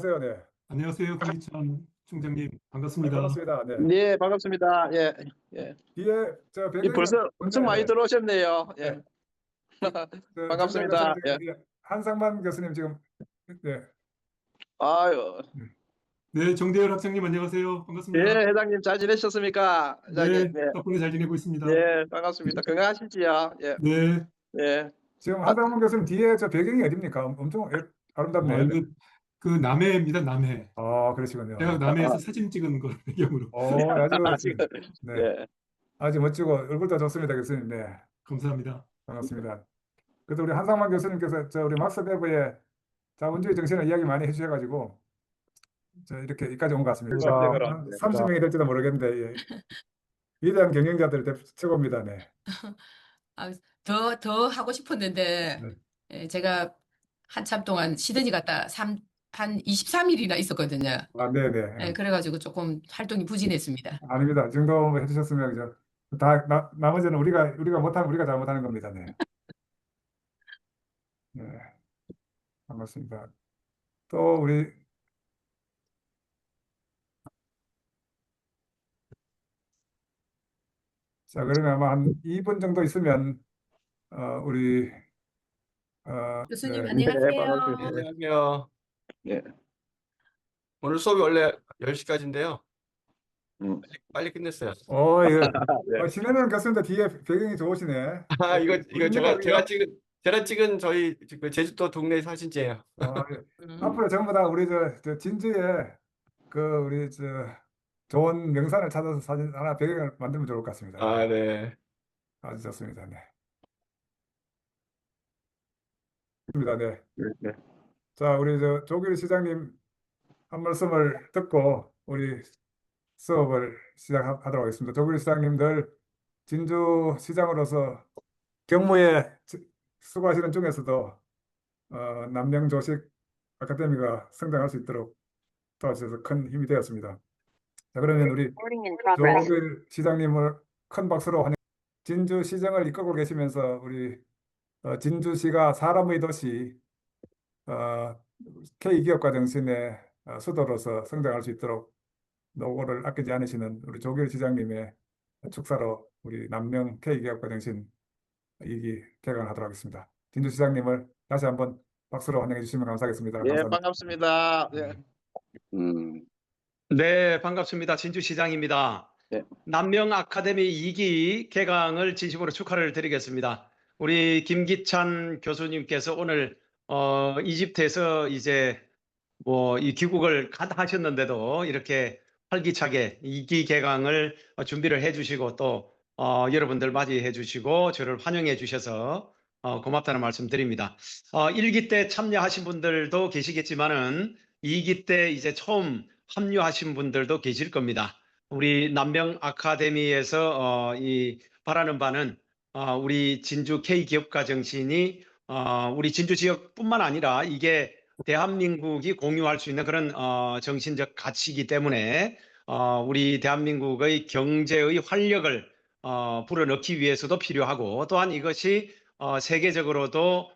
안녕하세요. 네. 안녕하세요. 김기찬 총장님. 네, 반갑습니다. 반갑습니다. 네. 네, 반갑습니다. 예, 예. 뒤에 저 배경이 벌써 엄청 많이 들어오셨네요. 예. 네. 저 정장 반갑습니다. 교수님 예. 지금 한상만 교수님 지금 네. 아유, 네, 정대열 학장님 안녕하세요. 예, 반갑습니다. 회장님 잘 지내셨습니까? 회장님, 네, 예, 덕분에 잘 지내고 있습니다. 예, 반갑습니다. 건강하시지요? 예, 네, 예. 지금 한상만 교수님 뒤에 저 배경이 어딥니까? 엄청 아름답네요. 그 남해입니다. 남해. 아, 그러시군요. 제가 네. 남해에서 사진 찍은 걸 배경으로. 아주 지금, 네. 예, 아주 멋지고 얼굴도 좋습니다, 교수님. 네. 감사합니다. 반갑습니다. 그래도 우리 한상만 교수님께서 저 우리 막스 베버의 자본주의 정신을 이야기 많이 해주셔가지고 저 이렇게 여기까지 온 것 같습니다. 한 30명이 될지도 모르겠는데 예. 위대한 경영자들 최고입니다. 네. 아, 더 하고 싶었는데, 네. 제가 한참 동안 시드니 갔다 한 23일이나 있었거든요. 아, 네네. 그래가지고 조금 활동이 부진했습니다. 아닙니다. 이 정도 해주셨으면 나머지는 우리가 못하면 우리가 잘못하는 겁니다. 네. 네. 반갑습니다. 또 우리 자 그러면 아마 한 2분 정도 있으면 우리 교수님 네. 안녕하세요. 안녕하세요. 예. 오늘 수업이 원래 10시까지인데요. 음. 빨리 끝냈어요. 이거 신혜는 교수님도 뒤에 배경이 좋으시네. 이거 어딥니까, 제가 찍은 저희 그 제주도 동네 사진지예요. 예. 앞으로 전부 다 우리 저 진주에 우리 저 좋은 명산을 찾아서 사진 하나 배경을 만들면 좋을 것 같습니다. 네. 아주 좋습니다. 네. 좋습니다. 네. 네. 자, 우리 저 조길 시장님 한 말씀을 듣고 우리 수업을 시작하도록 하겠습니다. 조길 시장님들 진주 시장으로서 경무에 수고하시는 중에서도 남명조식 아카데미가 성장할 수 있도록 도와주셔서 큰 힘이 되었습니다. 자, 그러면 우리 조길 시장님을 큰 박수로 환영. 진주 시정을 이끌고 계시면서 우리 진주시가 사람의 도시 K기업가 정신의 수도로서 성장할 수 있도록 노고를 아끼지 않으시는 우리 조길 시장님의 축사로 우리 남명 K기업가 정신 2기 개강하도록 하겠습니다. 진주 시장님을 다시 한번 박수로 환영해 주시면 감사하겠습니다. 예, 감사합니다. 반갑습니다. 예. 네, 반갑습니다. 진주시장입니다. 네. 남명 아카데미 2기 개강을 진심으로 축하를 드리겠습니다. 우리 김기찬 교수님께서 오늘 이집트에서 이제 이 귀국을 하셨는데도 이렇게 활기차게 2기 개강을 준비를 해주시고 또 여러분들 맞이해 주시고 저를 환영해 주셔서 고맙다는 말씀 드립니다. 1기 때 참여하신 분들도 계시겠지만은 2기 때 이제 처음 합류하신 분들도 계실 겁니다. 우리 남명 아카데미에서 바라는 바는 우리 진주 K기업가 정신이 우리 진주 지역뿐만 아니라 이게 대한민국이 공유할 수 있는 그런 정신적 가치이기 때문에 우리 대한민국의 경제의 활력을 불어넣기 위해서도 필요하고 또한 이것이 세계적으로도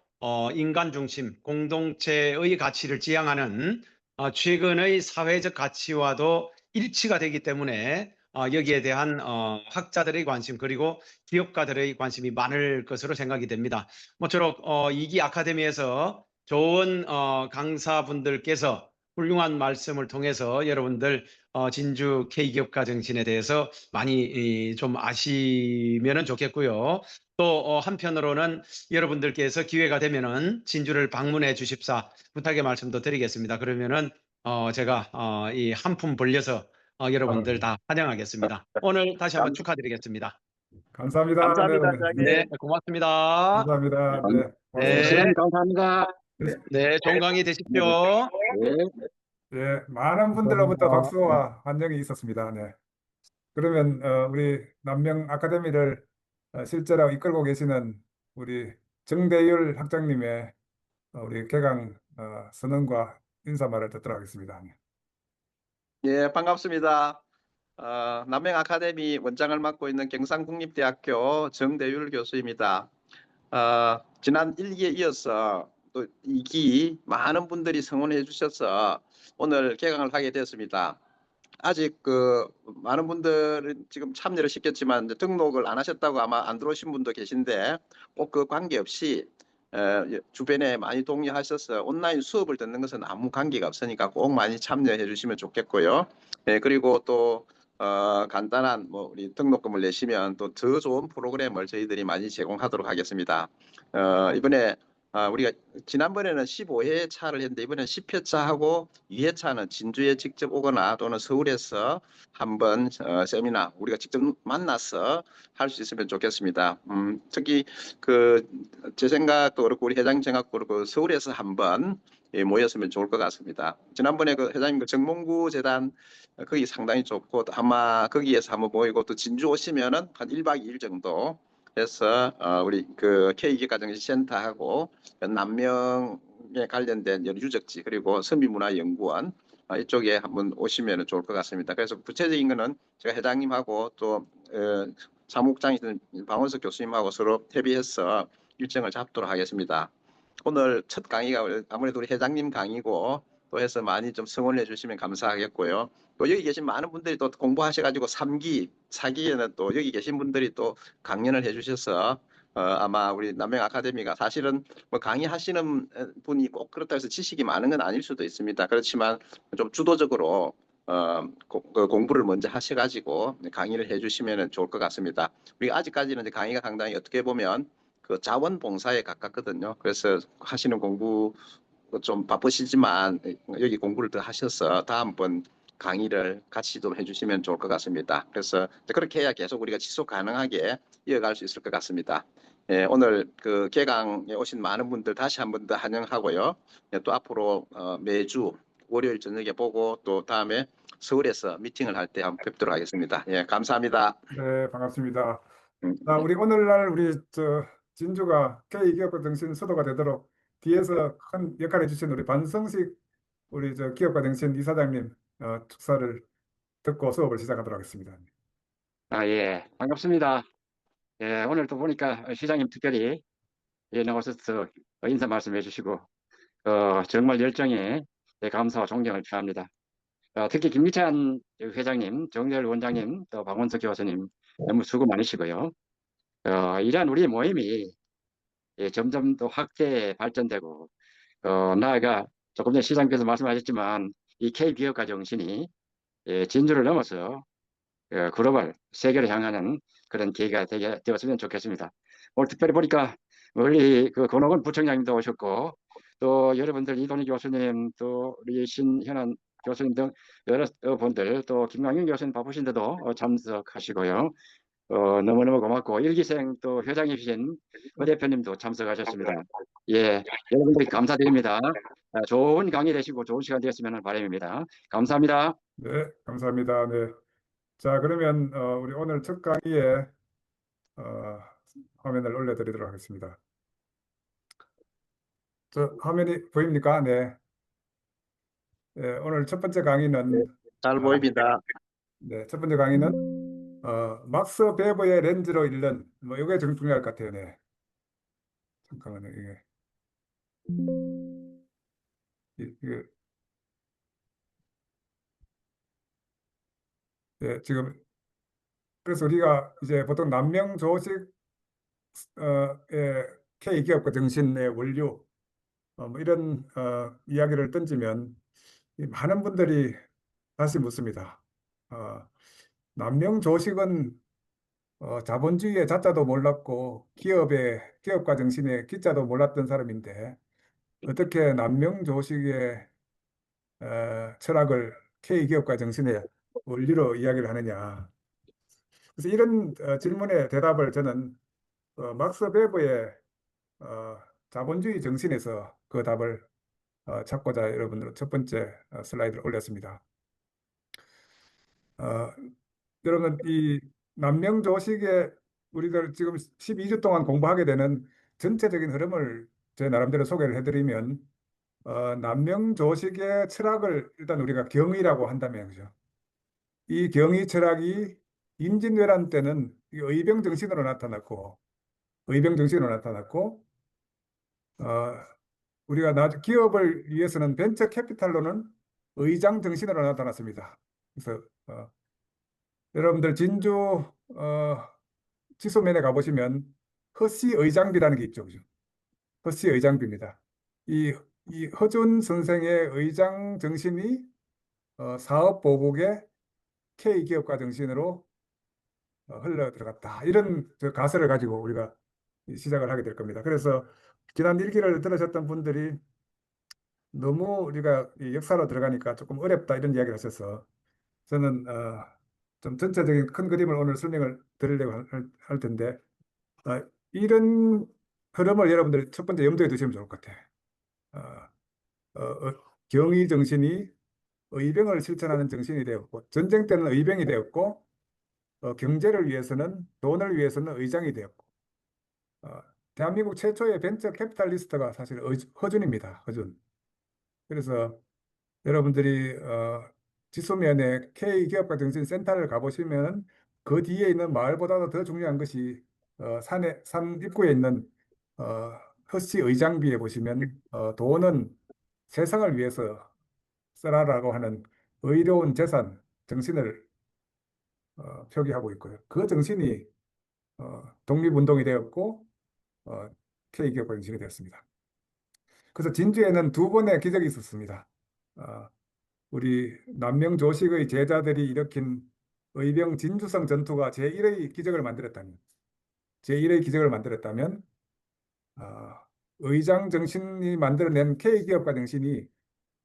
인간 중심, 공동체의 가치를 지향하는 최근의 사회적 가치와도 일치가 되기 때문에 여기에 대한 학자들의 관심 그리고 기업가들의 관심이 많을 것으로 생각이 됩니다. 모쪼록 2기 아카데미에서 좋은 강사분들께서 훌륭한 말씀을 통해서 여러분들 진주 K기업가 정신에 대해서 많이 좀 아시면 좋겠고요. 또 한편으로는 여러분들께서 기회가 되면은 진주를 방문해 주십사 부탁의 말씀도 드리겠습니다. 그러면은 제가 이 한 품 벌려서 여러분들 다 환영하겠습니다. 오늘 다시 한번 축하드리겠습니다. 감사합니다. 감사합니다, 네, 장님. 네, 고맙습니다. 감사합니다. 네, 네. 시장님 감사합니다. 네, 좋은 강의 되십시오. 네, 많은 분들로부터 박수와 환영이 있었습니다. 네. 그러면 우리 남명 아카데미를 실제로 이끌고 계시는 우리 정대율 학장님의 우리 개강 선언과 인사말을 듣도록 하겠습니다. 예, 반갑습니다. 남명 아카데미 원장을 맡고 있는 경상국립대학교 정대율 교수입니다. 지난 1기에 이어서 또 2기 많은 분들이 성원해 주셔서 오늘 개강을 하게 되었습니다. 아직 많은 분들은 지금 참여를 시켰지만 이제 등록을 안 하셨다고 아마 안 들어오신 분도 계신데 꼭 그 관계없이 주변에 많이 동의하셔서 온라인 수업을 듣는 것은 아무 관계가 없으니까 꼭 많이 참여해 주시면 좋겠고요. 그리고 또 간단한 우리 등록금을 내시면 또 더 좋은 프로그램을 저희들이 많이 제공하도록 하겠습니다. 이번에 우리가 지난번에는 15회 차를 했는데 이번에는 10회 차하고 2회 차는 진주에 직접 오거나 또는 서울에서 한번 세미나 우리가 직접 만나서 할 수 있으면 좋겠습니다. 특히 제 생각도 그렇고 우리 회장님 생각도 그렇고 서울에서 한번 모였으면 좋을 것 같습니다. 지난번에 회장님 정몽구 재단 거기 상당히 좋고 아마 거기에서 한번 모이고 또 진주 오시면은 한 1박 2일 정도 해서 우리 K기획과정센터하고 남명에 관련된 여러 유적지 그리고 선비문화연구원 이쪽에 한번 오시면 좋을 것 같습니다. 그래서 구체적인 거는 제가 회장님하고 또 사무국장이신 방원석 교수님하고 서로 협의해서 일정을 잡도록 하겠습니다. 오늘 첫 강의가 아무래도 우리 회장님 강의고 또 해서 많이 좀 성원해 주시면 감사하겠고요. 또 여기 계신 많은 분들이 또 공부하셔가지고 3기, 4기에는 또 여기 계신 분들이 또 강연을 해주셔서 아마 우리 남명 아카데미가 사실은 뭐 강의하시는 분이 꼭 그렇다고 해서 지식이 많은 건 아닐 수도 있습니다. 그렇지만 좀 주도적으로 공부를 먼저 하셔가지고 강의를 해주시면 좋을 것 같습니다. 우리가 아직까지는 이제 강의가 상당히 어떻게 보면 자원봉사에 가깝거든요. 그래서 하시는 공부 좀 바쁘시지만 여기 공부를 더 하셔서 다음번 강의를 같이 좀 해주시면 좋을 것 같습니다. 그래서 그렇게 해야 계속 우리가 지속 가능하게 이어갈 수 있을 것 같습니다. 오늘 개강에 오신 많은 분들 다시 한 번 더 환영하고요. 또 앞으로 매주 월요일 저녁에 보고 또 다음에 서울에서 미팅을 할 때 한번 뵙도록 하겠습니다. 감사합니다. 네, 반갑습니다. 우리 오늘날 우리 진주가 K기업가 정신 수도가 되도록 뒤에서 큰 역할을 해주신 우리 반성식 우리 기업가 정신 이사장님 축사를 듣고 수업을 시작하도록 하겠습니다. 예, 반갑습니다. 예, 오늘 또 보니까 시장님 특별히 나오셔서 인사 말씀해 주시고, 정말 열정에 감사와 존경을 표합니다. 특히 김기찬 회장님, 정재열 원장님, 또 박원석 교수님 너무 수고 많으시고요. 이러한 우리 모임이 점점 더 확대 발전되고, 나아가 조금 전에 시장님께서 말씀하셨지만 이 K기업가 정신이 진주를 넘어서 글로벌 세계를 향하는 그런 계기가 되었으면 좋겠습니다. 오늘 특별히 보니까 우리 권옥원 부총장님도 오셨고 또 여러분들 이동희 교수님 또 우리 신현안 교수님 등 여러 분들 또 김광윤 교수님 바쁘신데도 참석하시고요. 너무너무 고맙고 일기생 또 회장이신 그 대표님도 참석하셨습니다. 예, 여러분들 감사드립니다. 좋은 강의 되시고 좋은 시간 되었으면 바람입니다. 감사합니다. 네, 감사합니다. 네. 자, 그러면 우리 오늘 첫 강의에 화면을 올려드리도록 하겠습니다. 화면이 보입니까? 네. 오늘 첫 번째 강의는 잘 보입니다. 네, 첫 번째 강의는 막스 베버의 렌즈로 읽는 이게 좀 중요할 것 같아요. 네. 잠깐만요. 이게 네, 지금 그래서 우리가 이제 보통 남명 조식 K기업가 정신의 원료 이런 이야기를 던지면 많은 분들이 다시 묻습니다. 남명 조식은 자본주의의 자자도 몰랐고 기업가 정신의 기자도 몰랐던 사람인데 어떻게 남명 조식의 철학을 K기업가 정신의 원리로 이야기를 하느냐. 그래서 이런 질문의 대답을 저는 막스 베버의 자본주의 정신에서 그 답을 찾고자 여러분들 첫 번째 슬라이드를 올렸습니다. 여러분 이 남명조식에 우리들 지금 12주 동안 공부하게 되는 전체적인 흐름을 제 나름대로 소개를 해드리면 남명조식의 철학을 일단 우리가 경의라고 한다면 그죠? 이 경의 철학이 임진왜란 때는 의병 정신으로 나타났고 우리가 기업을 위해서는 벤처 캐피탈로는 의장 정신으로 나타났습니다. 그래서 여러분들 진주 지소면에 가보시면 허씨 의장비라는 게 있죠. 그죠? 허씨 의장비입니다. 이 허준 선생의 의장 정신이 사업 보복의 K 기업가 정신으로 흘러 들어갔다. 이런 가설을 가지고 우리가 시작을 하게 될 겁니다. 그래서 지난 일기를 들으셨던 분들이 너무 우리가 이 역사로 들어가니까 조금 어렵다 이런 이야기를 하셔서 저는 좀 전체적인 큰 그림을 오늘 설명을 드리려고 할 텐데 이런 흐름을 여러분들이 첫 번째 염두에 두시면 좋을 것 같아요. 경의 정신이 의병을 실천하는 정신이 되었고 전쟁 때는 의병이 되었고 경제를 위해서는 돈을 위해서는 의장이 되었고 대한민국 최초의 벤처 캐피탈리스트가 사실 허준입니다. 허준. 그래서 여러분들이 지소면에 K기업가 정신센터를 가보시면 그 뒤에 있는 마을보다도 더 중요한 것이 산 입구에 있는 허씨 의장비에 보시면 돈은 세상을 위해서 쓰라라고 하는 의로운 재산 정신을 표기하고 있고요. 그 정신이 독립운동이 되었고 K기업가 정신이 되었습니다. 그래서 진주에는 두 번의 기적이 있었습니다. 우리 남명조식의 제자들이 일으킨 의병 진주성 전투가 제1의 기적을 만들었다면 의장 정신이 만들어낸 K기업가 정신이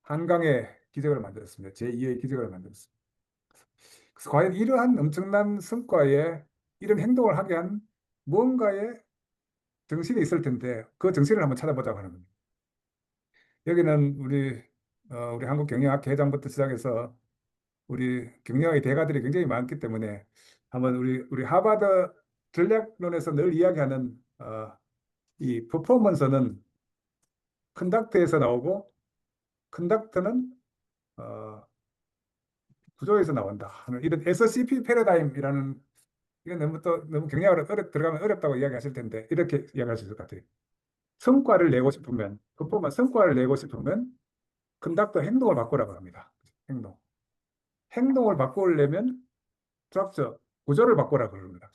한강의 기적을 만들었습니다. 제2의 기적을 만들었습니다. 그래서 과연 이러한 엄청난 성과에 이런 행동을 하게 한 무언가의 정신이 있을 텐데 그 정신을 한번 찾아보자고 하는 겁니다. 여기는 우리 한국경영학 회장부터 시작해서 우리 경영학의 대가들이 굉장히 많기 때문에 한번 우리 하버드 전략론에서 늘 이야기하는 이 퍼포먼스는 컨덕트에서 나오고 컨덕트는 구조에서 나온다 하는 이런 SCP 패러다임이라는 이건 너무 경영학으로 들어가면 어렵다고 이야기하실 텐데 이렇게 이야기할 수 있을 것 같아요. 성과를 내고 싶으면 성과를 내고 싶으면 컨덕트 행동을 바꾸라고 합니다. 행동을 바꾸려면 스트럭처 구조를 바꾸라고 그럽니다.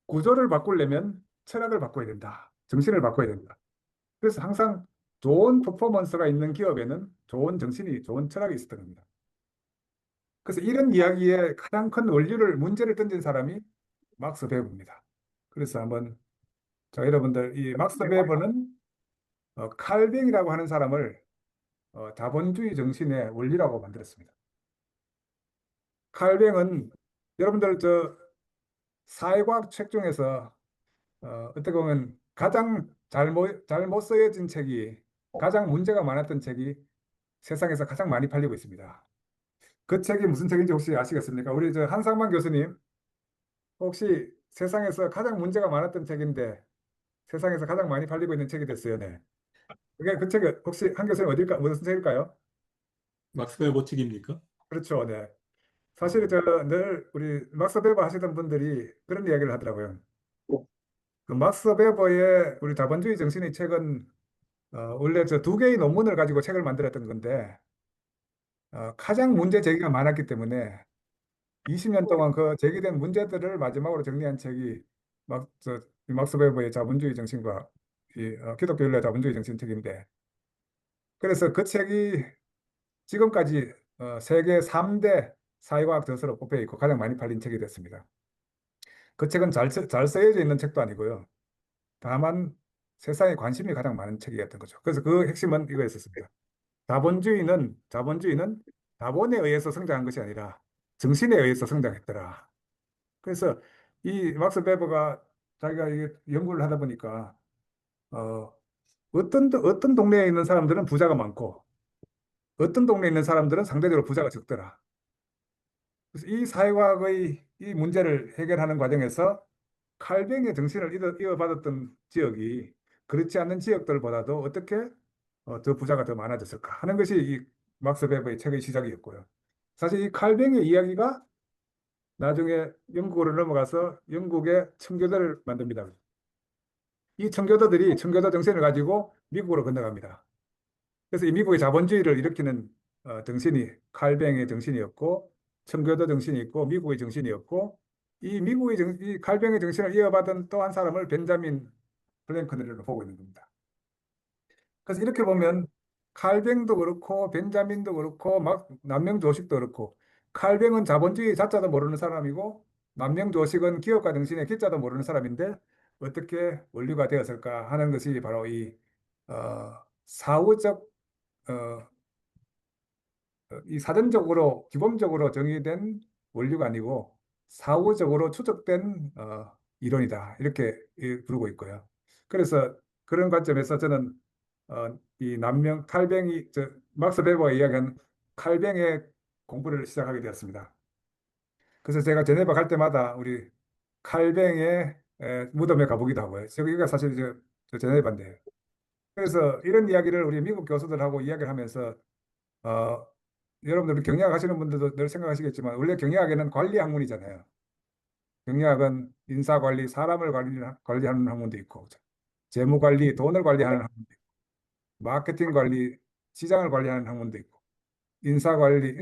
구조를 바꾸려면 철학을 바꿔야 된다. 정신을 바꿔야 된다. 그래서 항상 좋은 퍼포먼스가 있는 기업에는 좋은 정신이, 좋은 철학이 있었던 겁니다. 그래서 이런 이야기에 가장 큰 문제를 던진 사람이 막스 베버입니다. 그래서 한번 여러분들 이 막스 베버는 칼뱅이라고 하는 사람을 자본주의 정신의 원리라고 만들었습니다. 칼뱅은 여러분들 사회과학 책 중에서 어떻게 보면 가장 잘못 쓰여진 책이 가장 문제가 많았던 책이 세상에서 가장 많이 팔리고 있습니다. 그 책이 무슨 책인지 혹시 아시겠습니까? 우리 한상만 교수님 혹시 세상에서 가장 문제가 많았던 책인데 세상에서 가장 많이 팔리고 있는 책이 됐어요. 네. 그 책이 혹시 한 교수님 무슨 책일까요? 막스 웨버 책입니까? 그렇죠. 네. 사실 늘 우리 막스 베버 하시던 분들이 그런 이야기를 하더라고요. 그 막스 베버의 우리 자본주의 정신의 책은 원래 두 개의 논문을 가지고 책을 만들었던 건데 가장 문제 제기가 많았기 때문에 20년 동안 그 제기된 문제들을 마지막으로 정리한 책이 막스 베버의 자본주의 정신과 기독교인의 자본주의 정신 책인데 그래서 그 책이 지금까지 세계 3대 사회과학 저서로 꼽혀 있고 가장 많이 팔린 책이 됐습니다. 그 책은 잘 쓰여져 있는 책도 아니고요. 다만 세상에 관심이 가장 많은 책이었던 거죠. 그래서 그 핵심은 이거였습니다. 자본주의는 자본에 의해서 성장한 것이 아니라 정신에 의해서 성장했더라. 그래서 이 막스 베버가 자기가 연구를 하다 보니까 어떤 동네에 있는 사람들은 부자가 많고 어떤 동네에 있는 사람들은 상대적으로 부자가 적더라. 그래서 이 사회과학의 이 문제를 해결하는 과정에서 칼뱅의 정신을 이어받았던 지역이 그렇지 않는 지역들보다도 어떻게 더 부자가 더 많아졌을까 하는 것이 이 막스 베버의 책의 시작이었고요. 사실 이 칼뱅의 이야기가 나중에 영국으로 넘어가서 영국의 청교도를 만듭니다. 이 청교도들이 청교도 정신을 가지고 미국으로 건너갑니다. 그래서 이 미국의 자본주의를 일으키는 정신이 칼뱅의 정신이었고 청교도 정신이 있고 미국의 정신이었고 이 칼뱅의 정신을 이어받은 또 한 사람을 벤자민 프랭클린으로 보고 있는 겁니다. 그래서 이렇게 보면 칼뱅도 그렇고 벤자민도 그렇고 막 남명 조식도 그렇고 칼뱅은 자본주의 자자도 모르는 사람이고 남명 조식은 기업가 정신의 기자도 모르는 사람인데 어떻게 원류가 되었을까 하는 것이 바로 이 사후적 어, 이 사전적으로 기본적으로 정의된 원류가 아니고 사후적으로 추적된 이론이다 이렇게 부르고 있고요. 그래서 그런 관점에서 저는 이 남명 칼뱅이 막스 베버가 이야기한 칼뱅의 공부를 시작하게 되었습니다. 그래서 제가 제네바 갈 때마다 우리 칼뱅의 무덤에 가보기도 하고요. 여기가 사실 저 제네바인데요. 그래서 이런 이야기를 우리 미국 교수들하고 이야기를 하면서 어, 여러분들 경영학 하시는 분들도 늘 생각하시겠지만 원래 경영학에는 관리 학문이잖아요. 경영학은 인사관리, 사람을 관리하는 학문도 있고 재무관리, 돈을 관리하는 학문도 있고 마케팅 관리, 시장을 관리하는 학문도 있고 인사관리,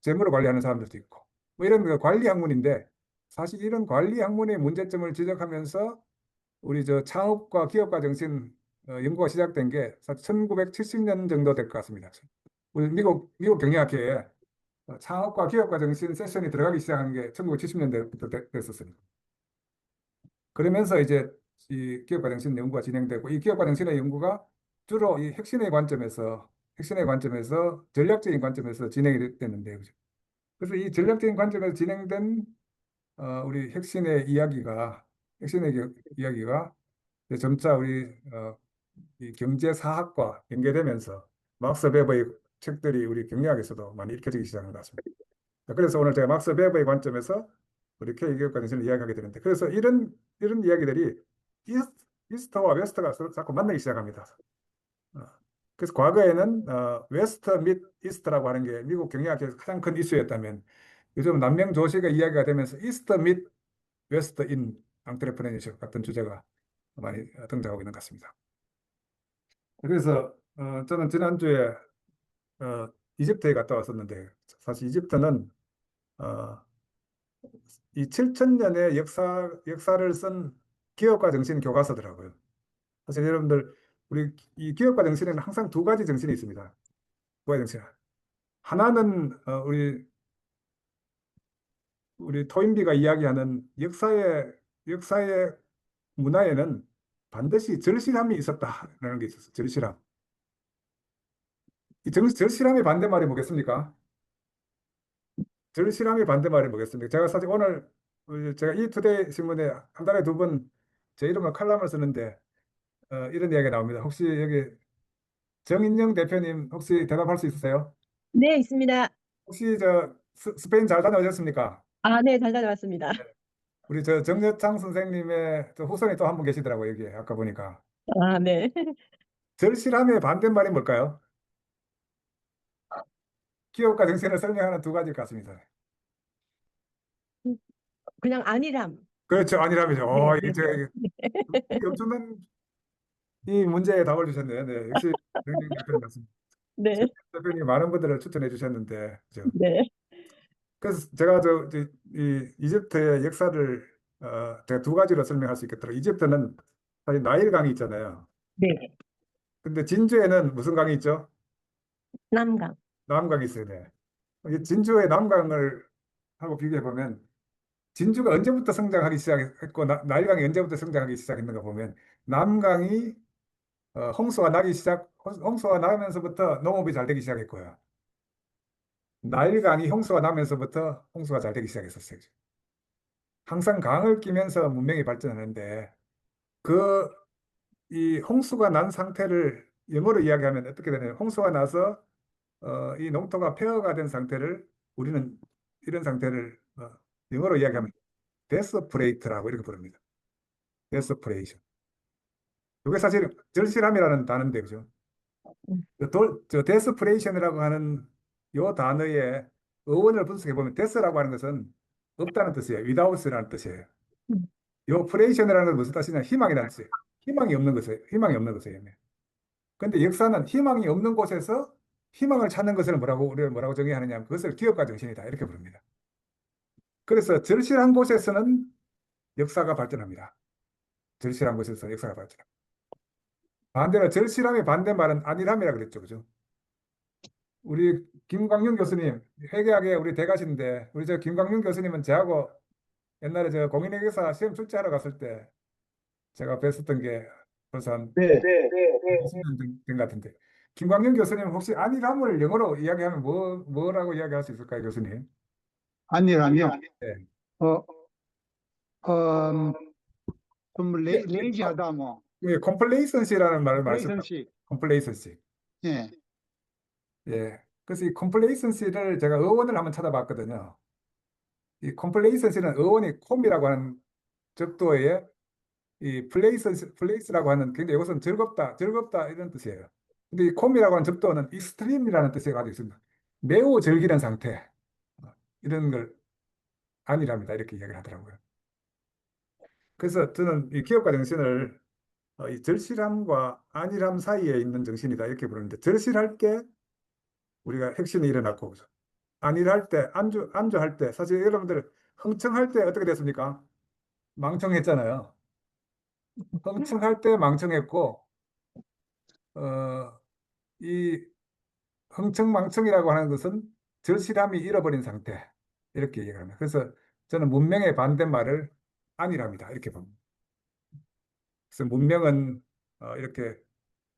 재무를 관리하는 사람들도 있고 뭐 이런 그 관리 학문인데 사실 이런 관리 학문의 문제점을 지적하면서 우리 창업과 기업가 정신 연구가 시작된 게 1970년 정도 될 것 같습니다. 우리 미국 경영학회에 창업과 기업가 정신 세션이 들어가기 시작한 게 1970년대부터 됐었습니다. 그러면서 이제 이 기업가 정신 연구가 진행되고 이 기업가 정신의 연구가 주로 이 혁신의 관점에서 전략적인 관점에서 진행이 됐는데 그죠? 그래서 이 전략적인 관점에서 진행된 우리 혁신의 이야기가 이제 점차 우리 이 경제사학과 연계되면서 막스 베버의 책들이 우리 경영학에서도 많이 읽혀지기 시작한 것 같습니다. 그래서 오늘 제가 막스 베버의 관점에서 우리 K기업가 정신을 이야기하게 되는데 그래서 이런 이야기들이 이스트와 웨스트가 서로 자꾸 만나기 시작합니다. 그래서 과거에는 웨스트 및 이스트라고 하는 게 미국 경영학에서 가장 큰 이슈였다면 요즘 남명 조식가 이야기가 되면서 이스트 및 웨스트 인 앙트레프레니셔 같은 주제가 많이 등장하고 있는 것 같습니다. 그래서 저는 지난주에 이집트에 갔다 왔었는데 사실 이집트는 이 7,000년의 역사를 쓴 기업가 정신 교과서더라고요. 사실 여러분들 우리 이 기업가 정신에는 항상 두 가지 정신이 있습니다. 두 가지 정신. 하나는 우리 토인비가 이야기하는 역사의 문화에는 반드시 절실함이 있었다라는 게 있었어요. 절실함. 이 절실함의 반대말이 뭐겠습니까? 절실함의 반대말이 뭐겠습니까? 제가 사실 오늘 제가 이 투데이 신문에 한 달에 2번 제 이름으로 칼럼을 쓰는데 이런 이야기가 나옵니다. 혹시 여기 정인영 대표님 혹시 대답할 수 있으세요? 네, 있습니다. 혹시 스페인 잘 다녀오셨습니까? 아, 네, 잘 다녀왔습니다. 우리 정여창 선생님의 후손이 또 한 분 계시더라고요, 여기에 아까 보니까. 아, 네. 절실함의 반대말이 뭘까요? 기업가 정신을 설명하는 두 가지일 것 같습니다. 그냥 안일함. 그렇죠, 아니라면서. 네, 이게 네, 이게 엄청난 이 문제에 답을 주셨네요. 네, 역시 정인영 대표님 맞습니다. 네, 대표님 많은 분들을 추천해 주셨는데, 그죠? 네, 그래서 제가 이 이집트의 역사를 제가 두 가지로 설명할 수 있겠더라고요. 이집트는 사실 나일 강이 있잖아요. 네. 근데 진주에는 무슨 강이 있죠? 남강. 남강이 있어요. 네. 이 진주의 남강을 하고 비교해 보면 진주가 언제부터 성장하기 시작했고 나일강이 언제부터 성장하기 시작했는가 보면 남강이 홍수가 나면서부터 농업이 잘 되기 시작했고요. 나일강이 홍수가 나면서부터 홍수가 잘 되기 시작했었어요. 항상 강을 끼면서 문명이 발전하는데 이 홍수가 난 상태를 영어로 이야기하면 어떻게 되냐면 홍수가 나서 이 농토가 폐허가 된 상태를 우리는 이런 상태를 영어로 이야기하면 데스프레이트라고 이렇게 부릅니다. 데스프레이션. 이게 사실 절실함이라는 단어인데 그죠? 음. 저 데스프레이션이라고 하는 요 단어의 어원을 분석해 보면 데스라고 하는 것은 없다는 뜻이에요. without라는 뜻이에요. 음. 요 프레이션이라는 건 무슨 뜻이냐? 희망이라는 뜻이에요. 희망이 없는 것이에요. 네. 근데 역사는 희망이 없는 곳에서 희망을 찾는 것을 우리가 뭐라고 정의하느냐? 그것을 기업가 정신이다. 이렇게 부릅니다. 그래서 절실한 곳에서는 역사가 발전합니다. 절실한 곳에서 역사가 발전합니다. 반대로 절실함의 반대말은 안일함이라 그랬죠. 그죠? 우리 김광윤 교수님, 회계학의 우리 대가신데, 우리 저 김광윤 교수님은 저하고 옛날에 저 공인회계사 시험 출제하러 갔을 때 제가 뵀었던 게 벌써 한 20년 된 것 같은데. 김광윤 교수님 혹시 안일함을 영어로 이야기하면 뭐라고 이야기할 수 있을까요, 교수님? 아니라며, 네. 어, 좀 레이지하다, 뭐, 예, 컴플레이선시라는 말을 많이 썼다. 레이선시, 컴플레이선시. 예, 예. 그래서 이 컴플레이선시를 제가 어원을 한번 찾아봤거든요. 이 컴플레이선시는 어원이 콤이라고 하는 접두어에 이 플레이스라고 하는 굉장히 이것은 즐겁다 이런 뜻이에요. 근데 이 콤이라고 하는 접두어는 익스트림이라는 뜻을 가지고 있습니다. 매우 즐기는 상태. 이런 걸 아니랍니다. 이렇게 이야기를 하더라고요. 그래서 저는 이 기업가 정신을 이 절실함과 안일함 사이에 있는 정신이다 이렇게 부르는데 절실할 때 우리가 혁신이 일어났고 안일할 때 안주할 때 사실 여러분들 흥청할 때 어떻게 됐습니까? 망청했잖아요. 흥청할 때 망청했고 이 흥청망청이라고 하는 것은 절실함이 잃어버린 상태 이렇게 얘기합니다. 그래서 저는 문명의 반대말을 안일합니다 이렇게 봅니다. 그래서 문명은 이렇게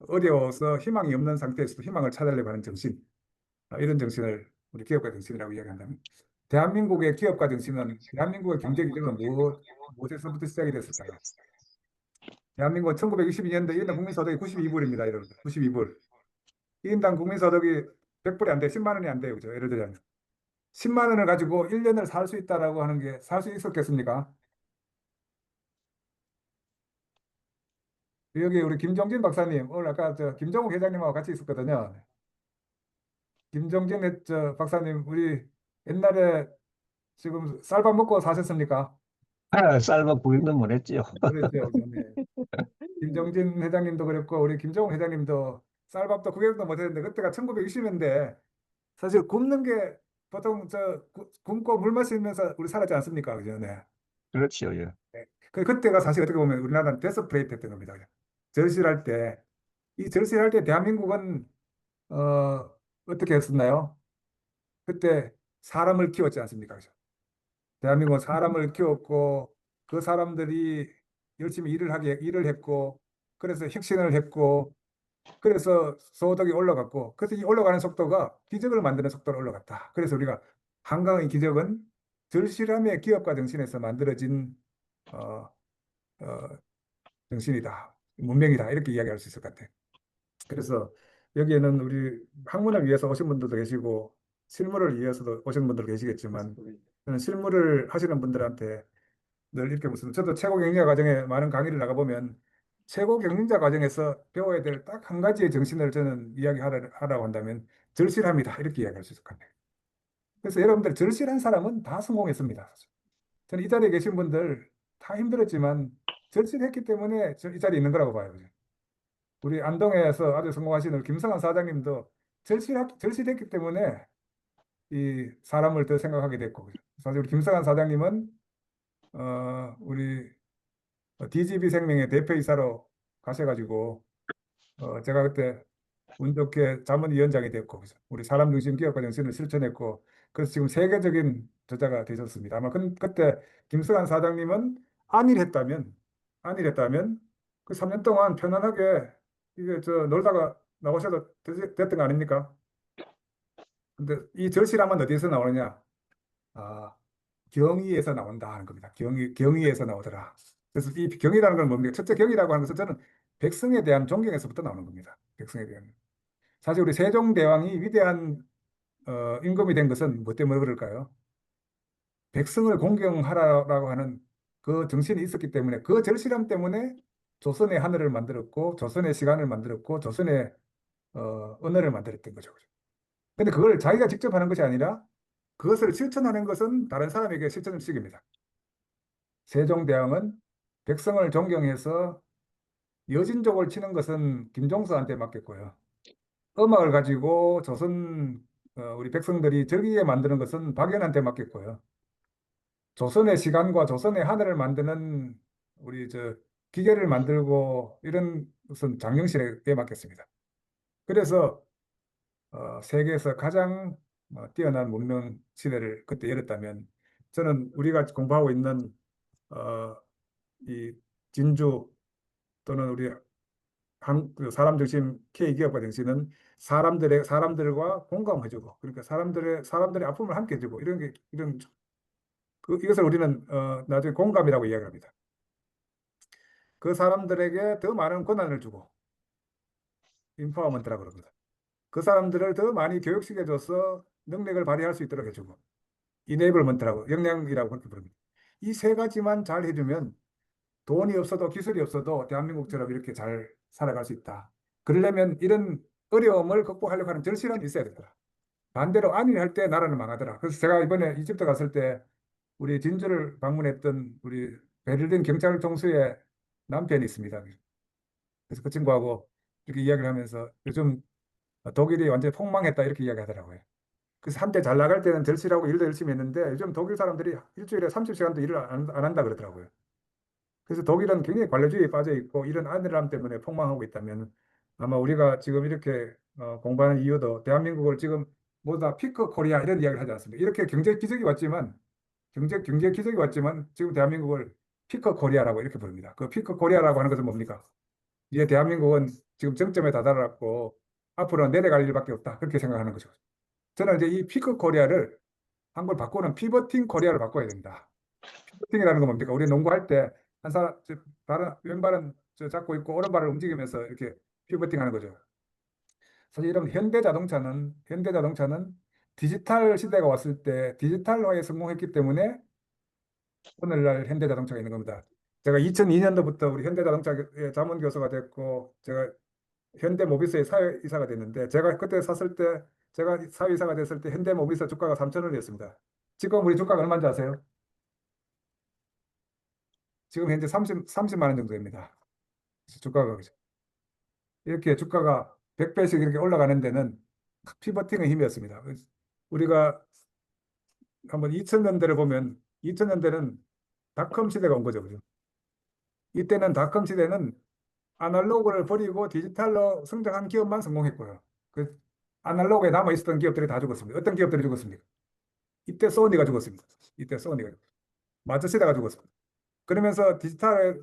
어려워서 희망이 없는 상태에서도 희망을 찾으려고 하는 정신, 이런 정신을 우리 기업가 정신이라고 이야기한다면, 대한민국의 기업가 정신은 대한민국의 경제 규정은 무엇에서부터 시작이 됐을까요? 대한민국은 1922년도 1년 국민소득이 92불입니다. 여러분들 92불. 1인당 국민소득이 100불이 안 돼, 10만 원이 안 돼요. 그죠? 예를 들자면 10만 원을 가지고 1년을 살 수 있다라고 하는 게 살 수 있었겠습니까? 여기 우리 김종진 박사님, 오늘 아까 저 김정욱 회장님하고 같이 있었거든요. 김종진 박사님, 우리 옛날에 지금 쌀밥 먹고 사셨습니까? 쌀밥 구경도 못 했지요. 그랬죠. 네. 김종진 회장님도 그랬고, 우리 김정욱 회장님도 쌀밥도 구경도 못 했는데, 그때가 1960년대, 사실 굶는 게 보통 굶고 물 마시면서 우리 살았지 않습니까? 그죠? 네. 그렇지요. 예. 그때가 사실 어떻게 보면 우리나라는 데스프레이트 했던 겁니다. 절실할 때, 이 절실할 때 대한민국은 어떻게 했었나요? 그때 사람을 키웠지 않습니까? 그죠? 대한민국은 사람을 키웠고 그 사람들이 열심히 일을 했고 그래서 혁신을 했고 그래서 소득이 올라갔고 그래서 이 올라가는 속도가 기적을 만드는 속도로 올라갔다. 그래서 우리가 한강의 기적은 절실함의 기업가 정신에서 만들어진 어, 어, 정신이다. 문명이다. 이렇게 이야기할 수 있을 것 같아요. 그래서 여기에는 우리 학문을 위해서 오신 분들도 계시고 실무를 위해서도 오신 분들도 계시겠지만 저는 실무를 하시는 분들한테 늘 이렇게 묻습니다. 저도 최고 경영자 과정에 많은 강의를 나가보면 최고 경영자 과정에서 배워야 될 딱 한 가지의 정신을 저는 이야기하라고 한다면 절실합니다. 이렇게 이야기할 수 있을 것 같아요. 그래서 여러분들 절실한 사람은 다 성공했습니다. 저는 이 자리에 계신 분들 다 힘들었지만 절실했기 때문에 이 자리에 있는 거라고 봐요. 우리 안동에서 아주 성공하신 우리 김성환 사장님도 절실했기 때문에 이 사람을 더 생각하게 됐고 사실 우리 김성환 사장님은 우리 DGB 생명의 대표이사로 가셔가지고 제가 그때 운 좋게 자문위원장이 됐고 우리 사람 중심 기업가 정신을 실천했고 그래서 지금 세계적인 저자가 되셨습니다. 아마 그때 김성환 사장님은 안일했다면 그 3년 동안 편안하게 이게 놀다가 나오셔도 됐던 거 아닙니까? 근데 이 절실함은 어디서 나오느냐? 경의에서 나온다 하는 겁니다. 경의에서 나오더라. 그래서 이 경이라는 건 뭡니까? 첫째 경이라고 하는 것은 저는 백성에 대한 존경에서부터 나오는 겁니다. 백성에 대한. 사실 우리 세종대왕이 위대한 임금이 된 것은 뭐 때문에 그럴까요? 백성을 공경하라고 하는 그 정신이 있었기 때문에 그 절실함 때문에 조선의 하늘을 만들었고 조선의 시간을 만들었고 조선의 언어를 만들었던 거죠. 근데 그걸 자기가 직접 하는 것이 아니라 그것을 실천하는 것은 다른 사람에게 실천을 시킵니다. 세종대왕은 백성을 존경해서 여진족을 치는 것은 김종서한테 맡겼고요. 음악을 가지고 조선 우리 백성들이 즐기게 만드는 것은 박연한테 맡겼고요. 조선의 시간과 조선의 하늘을 만드는 우리 기계를 만들고 이런 것은 장영실에게 맡겼습니다. 그래서 세계에서 가장 뛰어난 문명 시대를 그때 열었다면 저는 우리가 공부하고 있는 이 진주 또는 우리 그 사람 중심 K 기업가 정신은 사람들과 공감해주고 그러니까 사람들의 아픔을 함께 해주고 이런 이것을 우리는 나중에 공감이라고 이야기합니다. 그 사람들에게 더 많은 권한을 주고 인파워먼트라고 그럽니다. 그 사람들을 더 많이 교육시켜줘서 능력을 발휘할 수 있도록 해주고 이네이블먼트라고 역량이라고 그렇게 부릅니다. 이 세 가지만 잘 해주면 돈이 없어도 기술이 없어도 대한민국처럼 이렇게 잘 살아갈 수 있다. 그러려면 이런 어려움을 극복하려고 하는 절실함이 있어야 된다. 반대로 안일할 때 나라는 망하더라. 그래서 제가 이번에 이집트 갔을 때 우리 진주를 방문했던 우리 베를린 경찰 총수의 남편이 있습니다. 그래서 그 친구하고 이렇게 이야기를 하면서 요즘 독일이 완전히 폭망했다 이렇게 이야기하더라고요. 그래서 한때 잘 나갈 때는 절실하고 일도 열심히 했는데 요즘 독일 사람들이 일주일에 30시간도 일을 안 한다 그러더라고요. 그래서 독일은 굉장히 관료주의에 빠져 있고 이런 안일함 때문에 폭망하고 있다면 아마 우리가 지금 이렇게 공부하는 이유도 대한민국을 지금 모두 다 피크 코리아 이런 이야기를 하지 않습니까? 이렇게 경제 기적이 왔지만 경제 기적이 왔지만 지금 대한민국을 피크 코리아라고 이렇게 부릅니다. 그 피크 코리아라고 하는 것은 뭡니까? 이제 대한민국은 지금 정점에 다다랐고 앞으로 내려갈 일밖에 없다. 그렇게 생각하는 거죠. 저는 이제 이 피크 코리아를 한걸 바꾸는 피버팅 코리아를 바꿔야 된다. 피버팅이라는 건 뭡니까? 우리 농구할 때 한 사람 다른 왼발은 잡고 있고 오른발을 움직이면서 이렇게 피버팅 하는 거죠. 사실 이런 현대자동차는 디지털 시대가 왔을 때 디지털화에 성공했기 때문에 오늘날 현대자동차가 있는 겁니다. 제가 2002년도부터 우리 현대자동차의 자문교수가 됐고 제가 현대모비스의 사회이사가 됐는데 제가 그때 제가 사회이사가 됐을 때 현대모비스 주가가 3,000원이었습니다. 지금 우리 주가가 얼마인지 아세요? 지금 현재 30만 원 정도 됩니다. 주가가 그죠. 이렇게 주가가 100배씩 이렇게 올라가는 데는 피버팅의 힘이었습니다. 우리가 한번 2000년대를 보면 2000년대는 닷컴 시대가 온 거죠. 그죠? 이때는 닷컴 시대는 아날로그를 버리고 디지털로 성장한 기업만 성공했고요. 그 아날로그에 남아있었던 기업들이 다 죽었습니다. 어떤 기업들이 죽었습니까? 이때 소니가 죽었습니다. 마츠시다가 죽었습니다. 그러면서 디지털로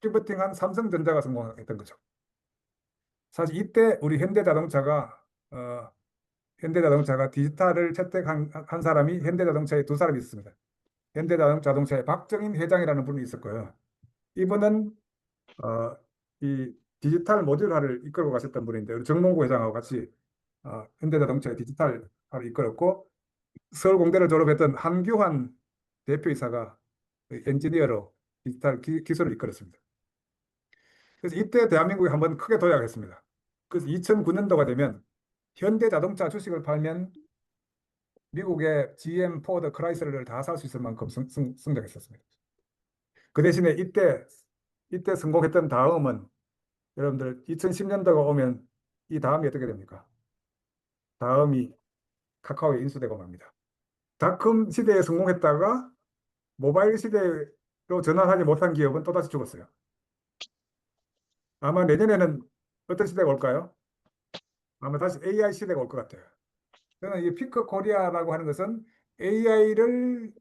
피버팅한 삼성전자가 성공했던 거죠. 사실 이때 우리 현대자동차가 디지털을 채택한 사람이 현대자동차에 두 사람이 있습니다. 현대자동차의 박정인 회장이라는 분이 있었고요. 이분은 이 디지털 모듈화를 이끌고 가셨던 분인데 우리 정몽구 회장하고 같이 현대자동차의 디지털화를 이끌었고 서울공대를 졸업했던 한규환 대표이사가 엔지니어로 디지털 기술을 이끌었습니다. 그래서 이때 대한민국이 한번 크게 도약했습니다. 그래서 2009년도가 되면 현대자동차 주식을 팔면 미국의 GM, 포드, 크라이슬러를 다 살 수 있을 만큼 성장했었습니다. 그 대신에 이때 성공했던 다음은 여러분들 2010년도가 오면 이 다음이 어떻게 됩니까? 다음이 카카오에 인수되고 맙니다. 닷컴 시대에 성공했다가 모바일 시대로 전환하지 못한 기업은 또다시 죽었어요. 아마 내년에는 어떤 시대가 올까요? 아마 다시 AI 시대가 올 것 같아요. 저는 이 피크 코리아라고 하는 것은 AI를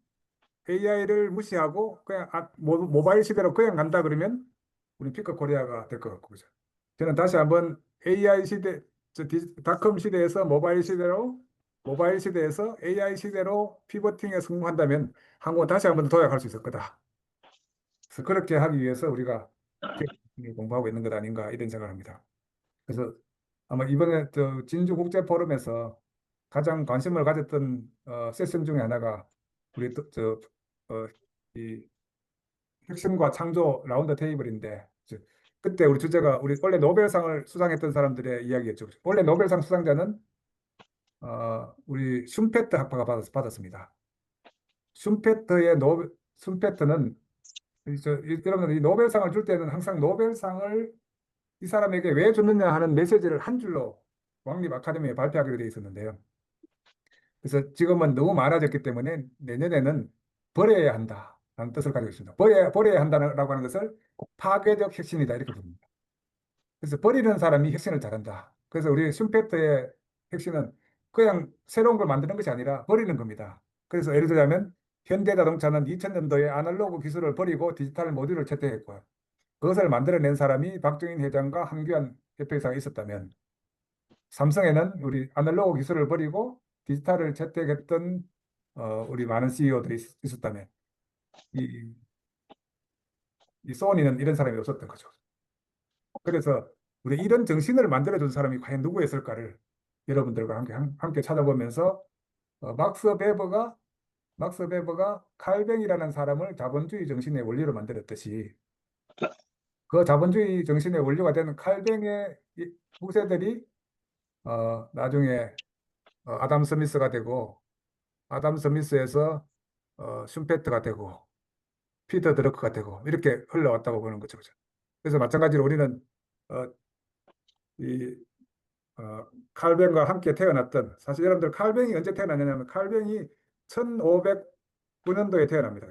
무시하고 그냥 모바일 시대로 그냥 간다 그러면 우리 피크 코리아가 될 것 같고 그죠. 저는 다시 한번 AI 시대, 닷컴 시대에서 모바일 시대에서 AI 시대로 피버팅에 성공한다면 한국은 다시 한번 도약할 수 있을 거다. 그래서 그렇게 하기 위해서 우리가 공부하고 있는 것 아닌가 이런 생각을 합니다. 그래서 아마 이번에 진주 국제 포럼에서 가장 관심을 가졌던 세션 중에 하나가 우리 이 혁신과 창조 라운드 테이블인데 그때 우리 주제가 우리 원래 노벨상을 수상했던 사람들의 이야기였죠. 원래 노벨상 수상자는 우리 슌페트 학파가 받았습니다. 슌페트는 여러분들 이 노벨상을 줄 때는 항상 노벨상을 이 사람에게 왜 줬느냐 하는 메시지를 한 줄로 왕립 아카데미에 발표하기로 되어 있었는데요. 그래서 지금은 너무 많아졌기 때문에 내년에는 버려야 한다라는 뜻을 가지고 있습니다. 버려야 한다라고 하는 것을 파괴적 혁신이다 이렇게 부릅니다. 그래서 버리는 사람이 혁신을 잘한다. 그래서 우리 슈페트의 혁신은 그냥 새로운 걸 만드는 것이 아니라 버리는 겁니다. 그래서 예를 들자면 현대자동차는 2000년도에 아날로그 기술을 버리고 디지털 모듈을 채택했고요. 그것을 만들어낸 사람이 박정인 회장과 한규안 대표이사가 있었다면, 삼성에는 우리 아날로그 기술을 버리고 디지털을 채택했던 우리 많은 CEO들이 있었다면, 이, 이 소니는 이런 사람이 없었던 거죠. 그래서 우리 이런 정신을 만들어준 사람이 과연 누구였을까를 여러분들과 함께 찾아보면서 막스 베버가 칼뱅이라는 사람을 자본주의 정신의 원리로 만들었듯이, 그 자본주의 정신의 원료가 되는 칼뱅의 후세들이 나중에 아담 스미스가 되고, 아담 스미스에서 슈페트가 되고, 피터 드러크가 되고 이렇게 흘러왔다고 보는 거죠. 그죠? 그래서 마찬가지로 우리는 어, 이 칼뱅과 함께 태어났던, 사실 여러분들 칼뱅이 언제 태어났냐면 칼뱅이 1509년도에 태어납니다.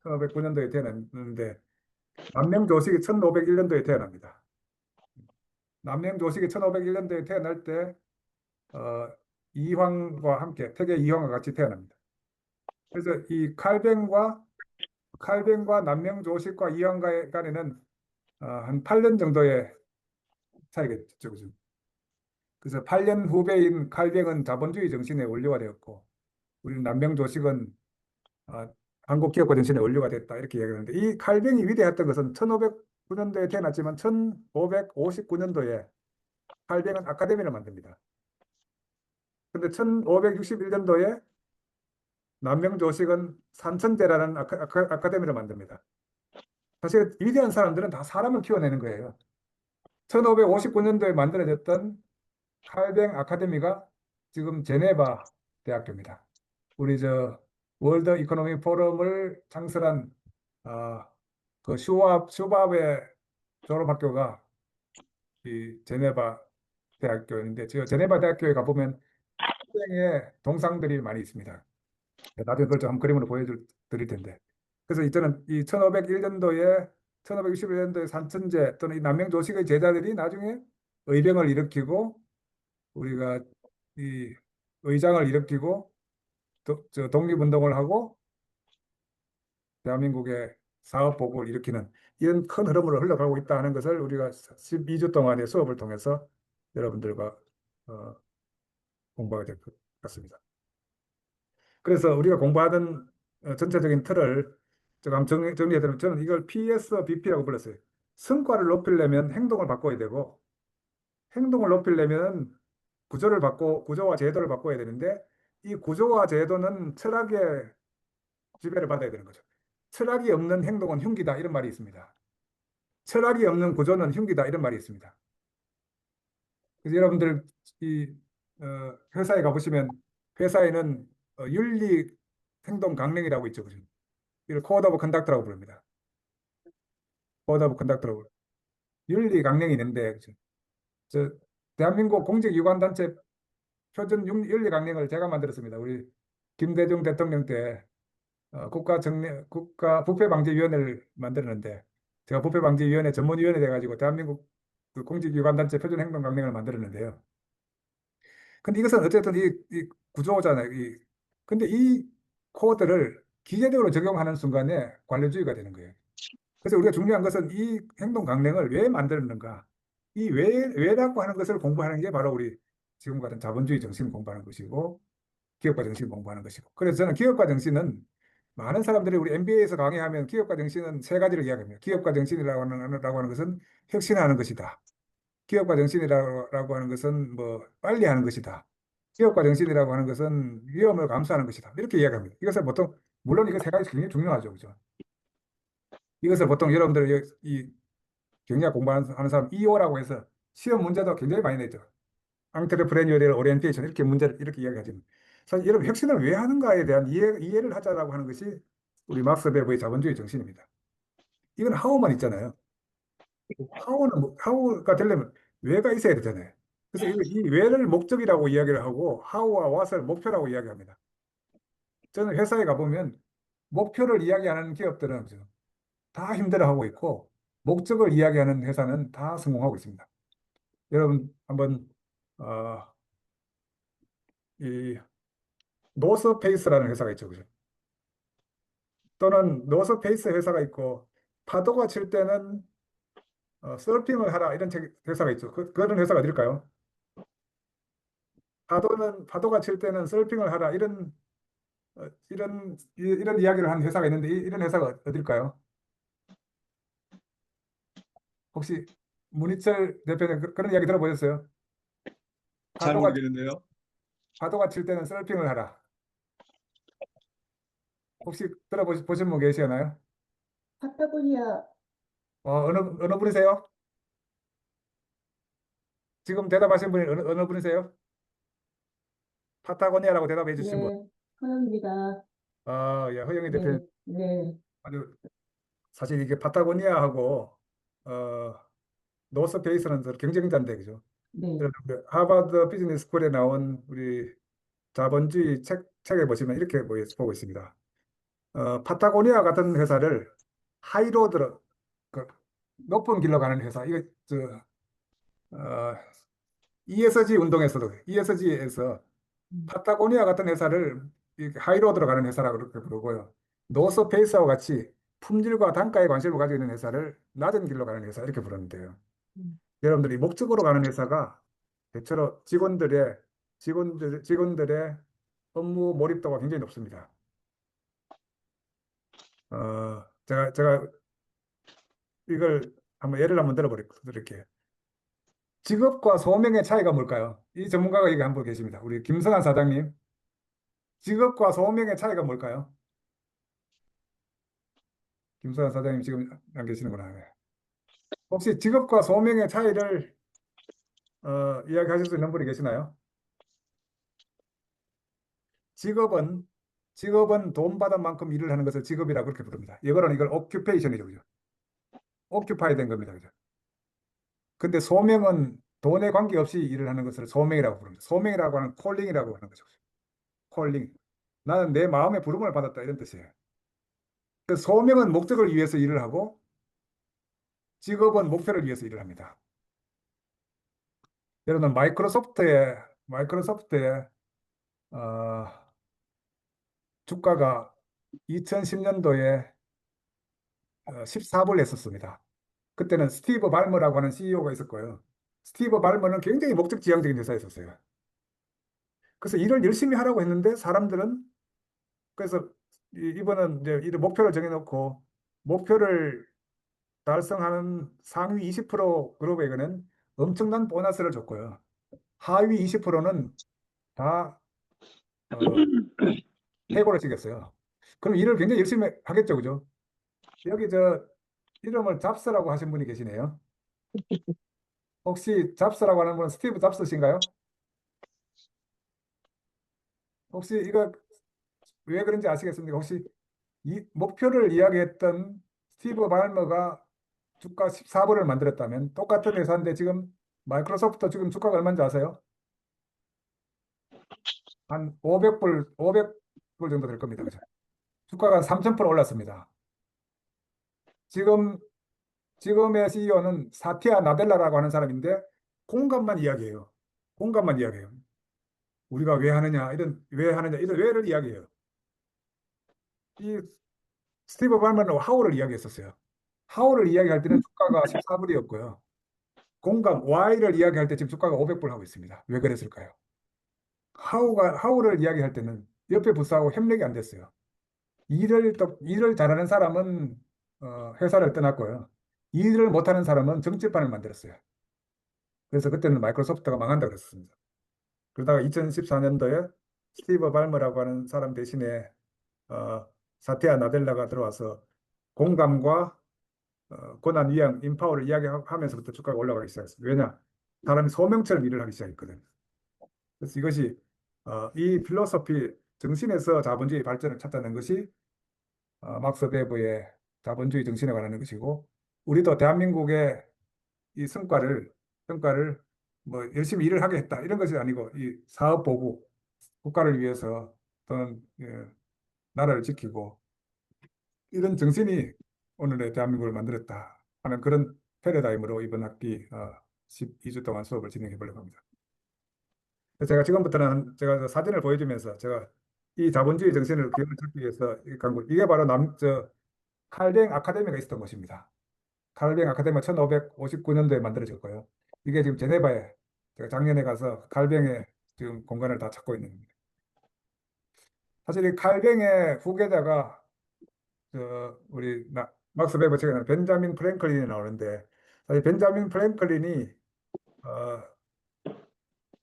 1509년도에 태어났는데 남명조식이 1501년도에 태어납니다. 남명조식이 1501년도에 태어날 때 이황과 함께 태계 이황과 같이 태어납니다. 그래서 이 칼뱅과 남명조식과 이황 간에는 한 8년 정도의 차이겠죠. 그죠? 그래서 8년 후배인 칼뱅은 자본주의 정신의 원료가 되었고, 우리 남명조식은 한국 기업가 정신의 원료가 됐다 이렇게 이야기하는데, 이 칼뱅이 위대했던 것은 1509년도에 태어났지만 1559년도에 칼뱅은 아카데미를 만듭니다. 근데 1561년도에 남명조식은 산천대라는 아카데미를 만듭니다. 사실 위대한 사람들은 다 사람을 키워내는 거예요. 1559년도에 만들어졌던 칼뱅 아카데미가 지금 제네바 대학교입니다. 우리 월드 이코노미 포럼을 창설한 그 슈밥의 졸업학교가 이 제네바 대학교인데, 제네바 대학교에 가보면 칼뱅의 동상들이 많이 있습니다. 나중에 그걸 좀 한번 그림으로 보여드릴 텐데, 그래서 이때는 이 1561년도에 산천제 또는 이 남명조식의 제자들이 나중에 의병을 일으키고, 우리가 이 의장을 일으키고 독립운동을 하고 대한민국의 사업보국을 일으키는 이런 큰 흐름으로 흘러가고 있다는 것을 우리가 12주 동안의 수업을 통해서 여러분들과 공부하게 될 것 같습니다. 그래서 우리가 공부하던 전체적인 틀을 제가 한번 정리해드리면, 저는 이걸 PSBP라고 불렀어요. 성과를 높이려면 행동을 바꿔야 되고, 행동을 높이려면 구조와 제도를 바꿔야 되는데, 이 구조와 제도는 철학의 지배를 받아야 되는 거죠. 철학이 없는 행동은 흉기다 이런 말이 있습니다. 철학이 없는 구조는 흉기다 이런 말이 있습니다. 그래서 여러분들 이 회사에 가보시면 회사에는 윤리 행동 강령이라고 있죠. 그죠? 이걸 코드 오브 컨덕트라고 부릅니다. 코드 오브 컨덕트라고. 윤리 강령이 있는데, 그죠? 대한민국 공직유관단체 표준 윤리 강령을 제가 만들었습니다. 우리 김대중 대통령 때 국가 부패방지위원회를 만들었는데, 제가 부패방지위원회 전문위원회 돼가지고 대한민국 그 공직유관단체 표준 행동 강령을 만들었는데요. 근데 이것은 어쨌든 이 구조잖아요. 근데 이 코드를 기계적으로 적용하는 순간에 관료주의가 되는 거예요. 그래서 우리가 중요한 것은 이 행동 강령을 왜 만들었는가, 이 왜라고 하는 것을 공부하는 게 바로 우리 지금 같은 자본주의 정신을 공부하는 것이고, 기업가 정신을 공부하는 것이고. 그래서 저는 기업가 정신은, 많은 사람들이 우리 MBA에서 강의하면 기업가 정신은 세 가지를 이야기합니다. 기업가 정신이라고 하는 것은 혁신하는 것이다. 기업가 정신이라고 하는 것은 빨리 하는 것이다. 기업가 정신이라고 하는 것은 위험을 감수하는 것이다. 이렇게 이야기합니다. 이것을 보통, 물론 이거 세 가지 굉장히 중요하죠. 그죠? 이것을 보통 여러분들 이 경영학 공부하는 사람 EO라고 해서 시험 문제도 굉장히 많이 내죠. 앙트레프레니어리얼 오리엔테이션 이렇게 문제를 이렇게 이야기하죠. 사실 여러분, 혁신을 왜 하는가에 대한 이해를 하자라고 하는 것이 우리 막스 베버의 자본주의 정신입니다. 이건 하우만 있잖아요. 하우가 되려면 왜가 있어야 되잖아요. 그래서 이 왜를 목적이라고 이야기를 하고 하우와 what을 목표라고 이야기합니다. 저는 회사에 가보면 목표를 이야기하는 기업들은 다 힘들어하고 있고 목적을 이야기하는 회사는 다 성공하고 있습니다. 여러분 한번 이 노스페이스라는 회사가 있죠, 그죠? 또는 노스페이스 회사가 있고 파도가 칠 때는 서핑을 하라 이런 회사가 있죠. 그런 회사가 어딜까요? 파도가 칠 때는 서핑을 하라 이런 이야기를 한 회사가 있는데 이런 회사가 어딜까요? 혹시 문희철 대표님 그런 이야기 들어보셨어요? 잘 모르겠는데요. 파도가 칠 때는 서핑을 하라. 혹시 들어보신 분 계시나요? 파타고니아. 어느 분이세요? 지금 대답하신 분이 어느 분이세요? 파타고니아라고 대답해 주신 분. 허영입니다. 예, 허영희 대표님. 네. 아주 사실 이게 파타고니아하고 노스페이스는 서로 경쟁자인데 그죠? 네. 여러분, 하버드 비즈니스 스쿨에 나온 우리 자본주의 책에 보시면 이렇게 보고 있습니다. 파타고니아 같은 회사를 하이로드, 그 높은 길로 가는 회사, 이거 ESG 운동에서도 ESG에서 파타고니아 같은 회사를 이렇게 하이로드로 가는 회사라고 그렇게 부르고요. 노스페이스와 같이 품질과 단가에 관심을 가지고 있는 회사를 낮은 길로 가는 회사 이렇게 부르는데요. 여러분들이 목적으로 가는 회사가 대체로 직원들의 업무 몰입도가 굉장히 높습니다. 제가 이걸 예를 한번 들어드릴게요. 직업과 소명의 차이가 뭘까요? 이 전문가가 여기 한 분 계십니다. 우리 김성환 사장님. 직업과 소명의 차이가 뭘까요? 김성환 사장님 지금 안 계시는구나. 네. 혹시 직업과 소명의 차이를 이야기하실 수 있는 분이 계시나요? 직업은 돈 받은 만큼 일을 하는 것을 직업이라고 그렇게 부릅니다. 이거는 이걸 occupation이죠, 그죠? occupy 된 겁니다, 그죠? 근데 소명은 돈에 관계없이 일을 하는 것을 소명이라고 부릅니다. 소명이라고 하는 calling이라고 하는 거죠. calling. 나는 내 마음의 부름을 받았다 이런 뜻이에요. 그 소명은 목적을 위해서 일을 하고 직업은 목표를 위해서 일을 합니다. 여러분 마이크로소프트의 주가가 2010년도에 14불 했었습니다. 그때는 스티브 발머라고 하는 CEO가 있었고요. 스티브 발머는 굉장히 목적지향적인 회사였었어요. 그래서 일을 열심히 하라고 했는데 사람들은 그래서 이번은 이제 이 목표를 정해놓고 목표를 달성하는 상위 20% 그룹에게는 엄청난 보너스를 줬고요. 하위 20%는 다 해고를 시켰어요. 그럼 일을 굉장히 열심히 하겠죠, 그죠? 여기 이름을 잡스라고 하신 분이 계시네요. 혹시 잡스라고 하는 분은 스티브 잡스신가요? 혹시 이거 왜 그런지 아시겠습니까? 혹시 이 목표를 이야기했던 스티브 발머가 주가 14불을 만들었다면 똑같은 회사인데 지금 마이크로소프트 지금 주가가 얼마인지 아세요? 한 500불 정도 될 겁니다. 그죠? 주가가 3,000% 올랐습니다. 지금의 CEO는 사티아 나델라라고 하는 사람인데 공감만 이야기해요. 공감만 이야기해요. 우리가 왜 하느냐 이런 왜를 이야기해요. 이 스티브 발먼은 하우를 이야기했었어요. 하우를 이야기할 때는 주가가 14불이었고요. 공감 Y를 이야기할 때 지금 주가가 500불 하고 있습니다. 왜 그랬을까요? 하우를 이야기할 때는 옆에 부서하고 협력이 안 됐어요. 일을 잘하는 사람은 회사를 떠났고요. 일을 못하는 사람은 정치판을 만들었어요. 그래서 그때는 마이크로소프트가 망한다 그랬습니다. 그러다가 2014년도에 스티브 발머라고 하는 사람 대신에 사티아 나델라가 들어와서 공감과 고난 위양, 인파워를 이야기하면서부터 주가가 올라가기 시작했습니다. 왜냐? 사람이 소명처럼 일을 하기 시작했거든요. 그래서 이것이 이 필로소피 정신에서 자본주의 발전을 찾아낸 것이 막스 베버의 자본주의 정신에 관한 것이고 우리도 대한민국의 이 성과를 뭐 열심히 일을 하겠다 이런 것이 아니고 이 사업 보고 국가를 위해서 또는 나라를 지키고 이런 정신이 오늘의 대한민국을 만들었다 하는 그런 패러다임으로 이번 학기 12주 동안 수업을 진행해 보려고 합니다. 제가 지금부터는 제가 사진을 보여주면서 제가 이 자본주의 정신을 기억을 찾기 위해서 이게 바로 칼뱅 아카데미가 있었던 곳입니다. 칼뱅 아카데미가 1559년도에 만들어졌고요. 이게 지금 제네바에 제가 작년에 가서 칼뱅의 지금 공간을 다 찾고 있는 겁니다. 사실 이 칼뱅의 후계자가 우리 막스 베버 책에 나오는 벤자민 프랭클린이 나오는데 사실 벤자민 프랭클린이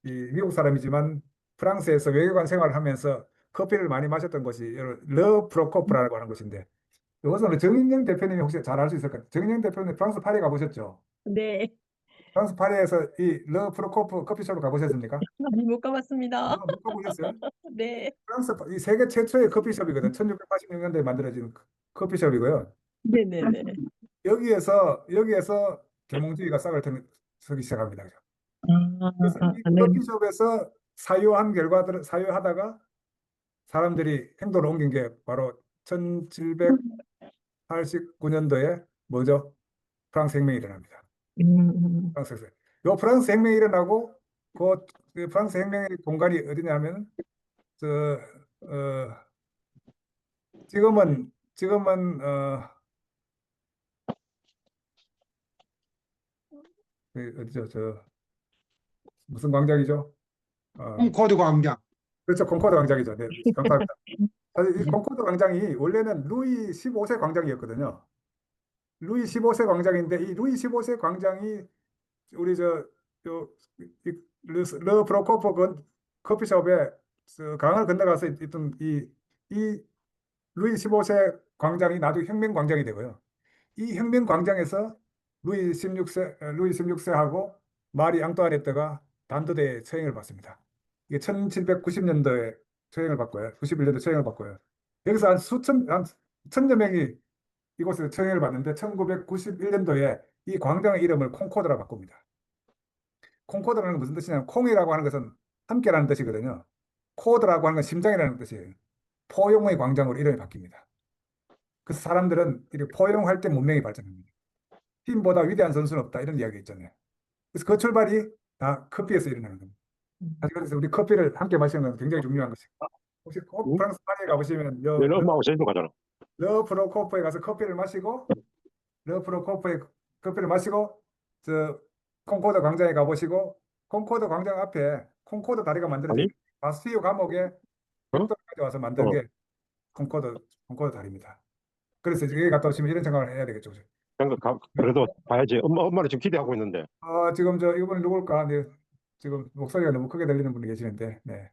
이 미국 사람이지만 프랑스에서 외교관 생활을 하면서 커피를 많이 마셨던 것이 르 프로코프라고 하는 것인데 이것은 정인영 대표님이 혹시 잘 알 수 있을까요? 정인영 대표님 프랑스 파리 가보셨죠? 네. 프랑스 파리에서 이 르 프로코프 커피숍을 가보셨습니까? 아니, 못 가봤습니다. 못 가보셨어요? 네. 프랑스 이 세계 최초의 커피숍이거든. 1686년도에 만들어진 커피숍이고요. 네네네. 여기에서 계몽주의가 싹을 트기 시작합니다. 그래서 이 네. 커피숍에서 사유하다가 사람들이 행동을 옮긴 게 바로 1789년도에 뭐죠? 프랑스 혁명이 일어납니다. 프랑스에서. 요 프랑스 혁명이 일어나고 그 프랑스 혁명의 공간이 어디냐면 지금은 어디죠? 무슨 광장이죠? 코드 광장. 그렇죠. 콩코드 광장이죠. 네, 감사합니다. 사실 이 콩코드 광장이 원래는 루이 15세 광장이었거든요. 루이 15세 광장인데 이 루이 15세 광장이 우리 르 프로코프 커피숍에 강을 건너가서 있던 이 루이 15세 광장이 나중에 혁명 광장이 되고요. 이 혁명 광장에서 루이 16세하고 마리 앙뚜아네트가 단두대에 처형을 받습니다. 이게 1790년도에 처형을 받고요. 91년도에 처형을 받고요. 여기서 한 천여 명이 이곳에서 처형을 받는데 1991년도에 이 광장의 이름을 콩코드라 바꿉니다. 콩코드라는 건 무슨 뜻이냐면 콩이라고 하는 것은 함께라는 뜻이거든요. 코드라고 하는 건 심장이라는 뜻이에요. 포용의 광장으로 이름이 바뀝니다. 그래서 사람들은 이렇게 포용할 때 문명이 발전합니다. 힘보다 위대한 선수는 없다 이런 이야기 있잖아요. 그래서 그 출발이 다 커피에서 일어나는 겁니다. 그래서 우리 커피를 함께 마시는 건 굉장히 중요한 것이고 혹시 꼭 프랑스 파리에 가보시면 엄마하고 제주도 가잖아. 르 프로코프에 가서 커피를 마시고 저 콩코드 광장에 가보시고 콩코드 광장 앞에 콩코드 다리가 만들어져 있는 바스티유 감옥에 벽돌까지 와서 만든 게 콩코드 다리입니다. 그래서 여기 갔다 오시면 이런 생각을 해야 되겠죠. 그래도 봐야지. 엄마는 지금 기대하고 있는데. 지금 이분이 누굴까? 네, 지금 목소리가 너무 크게 들리는 분이 계시는데, 네.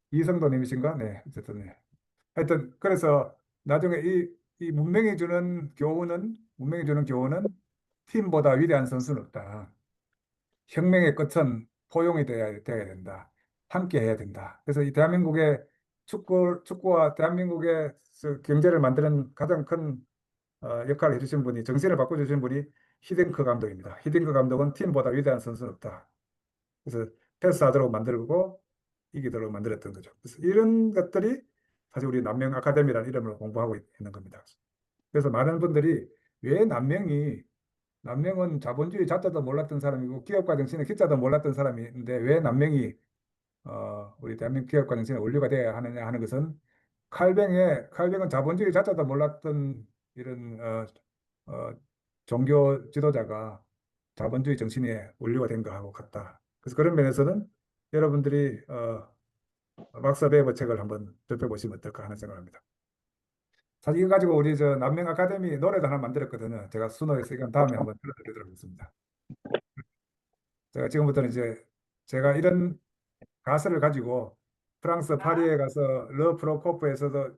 이성도님이신가? 네, 어쨌든 네. 하여튼 그래서 나중에 이 문명이 주는 교훈은 팀보다 위대한 선수는 없다. 혁명의 끝은 포용이 돼야 된다. 함께 해야 된다. 그래서 이 대한민국의 축구와 대한민국의 경제를 만드는 가장 큰 역할을 해주신 분이 정신을 바꿔주신 분이 히딩크 감독입니다. 히딩크 감독은 팀보다 위대한 선수는 없다. 그래서 패스하도록 만들고 이기도록 만들었던 거죠. 그래서 이런 것들이 사실 우리 남명 아카데미라는 이름으로 공부하고 있는 겁니다. 그래서 많은 분들이 왜 남명은 자본주의 자자도 몰랐던 사람이고 기업가 정신의 기자도 몰랐던 사람인데 왜 남명이 우리 대한민국 기업가 정신의 원류가 되어야 하느냐 하는 것은 칼뱅은 자본주의 자자도 몰랐던 이런 종교 지도자가 자본주의 정신의 원류가 된 거하고 같다. 그래서 그런 면에서는 여러분들이 막스 베버 책을 한번 접해보시면 어떨까 하는 생각을 합니다. 사실 이거 가지고 우리 남명 아카데미 노래도 하나 만들었거든요. 제가 수노에서 이건 다음에 한번 들려드리도록 하겠습니다. 제가 지금부터는 제가 이런 가설을 가지고 프랑스 파리에 가서 르 프로코프에서도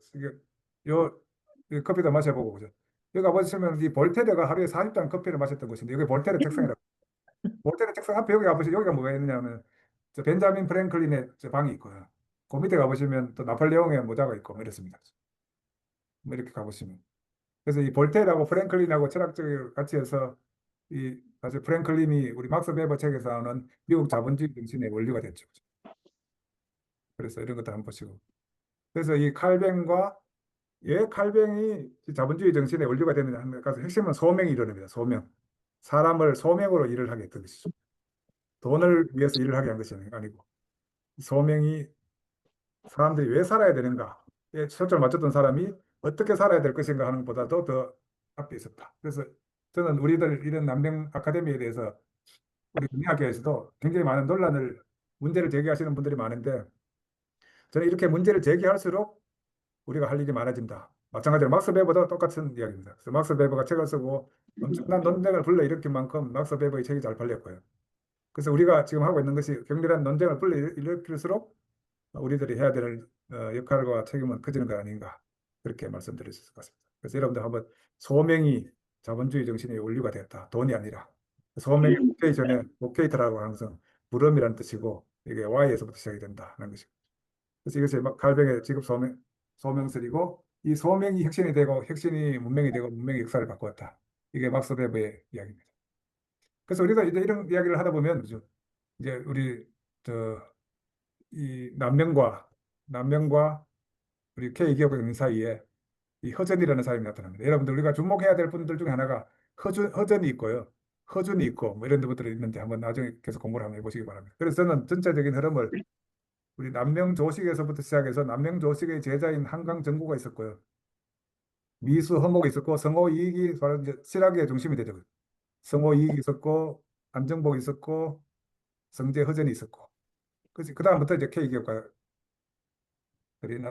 이 커피도 마셔보고 그죠. 여기 가보시면 이 볼테르가 하루에 40잔 커피를 마셨던 곳인데 여기 볼테르 책상이라고. 볼테르 책상 앞에 여기 가보시면 여기가 뭐가 있느냐면 벤자민 프랭클린의 방이 있고요. 그 밑에 가보시면 또 나폴레옹의 모자가 있고 뭐 이렇습니다. 뭐 이렇게 가보시면 그래서 이 볼테르하고 프랭클린하고 철학적으로 같이 해서 이 사실 프랭클린이 우리 막스 베버 책에서 나오는 미국 자본주의 정신의 원류가 됐죠. 그래서 이런 것도 한번 보시고. 그래서 이 칼뱅과 왜 칼뱅이 자본주의 정신의 원류가 되느냐 하는 것까지 핵심은 소명이 이론입니다. 소명. 사람을 소명으로 일을 하게 했던 것이죠. 돈을 위해서 일을 하게 한 것이 아니고 소명이 사람들이 왜 살아야 되는가에 초점을 맞췄던 사람이 어떻게 살아야 될 것인가 하는 것보다도 더 앞에 있었다. 그래서 저는 우리들 이런 남명 아카데미에 대해서 우리 국민학교에서도 굉장히 많은 논란을 문제를 제기하시는 분들이 많은데 저는 이렇게 문제를 제기할수록 우리가 할 일이 많아진다. 마찬가지로 막스 베버도 똑같은 이야기입니다. 그래서 막스 베버가 책을 쓰고 엄청난 논쟁을 불러일으킨 만큼 막스 베버의 책이 잘 팔렸고요. 그래서 우리가 지금 하고 있는 것이 격렬한 논쟁을 불러일으킬수록 우리들이 해야 될 역할과 책임은 커지는 거 아닌가 그렇게 말씀드릴 수 있을 것 같습니다. 그래서 여러분들 한번 소명이 자본주의 정신의 원류가 되었다. 돈이 아니라 소명이 보케이션에 보케이터라고 하는 것은 부름이라는 뜻이고 이게 Y에서부터 시작이 된다는 것이고 그래서 이것이 칼뱅의 직업 소명설이고 이 소명이 혁신이 되고 혁신이 문명이 되고 문명이 역사를 바꾸었다. 이게 막스 베버의 이야기입니다. 그래서 우리가 이제 이런 이야기를 하다 보면 이제 우리 이 남명과 우리 K기업의 사이에 이 허전이라는 사람이 나타납니다. 여러분들 우리가 주목해야 될 분들 중에 하나가 허전이 있고요. 허준이 있고 뭐 이런 것들이 있는데 한번 나중에 계속 공부를 한번 해보시기 바랍니다. 그래서 저는 전체적인 흐름을 우리 남명조식에서부터 시작해서 남명조식의 제자인 한강정구가 있었고요. 미수 허목이 있었고 성호이익이 바로 이제 실학의 중심이 되죠. 성호이익이 있었고 안정복이 있었고 성제허전이 있었고 그 다음부터 이제 K기업가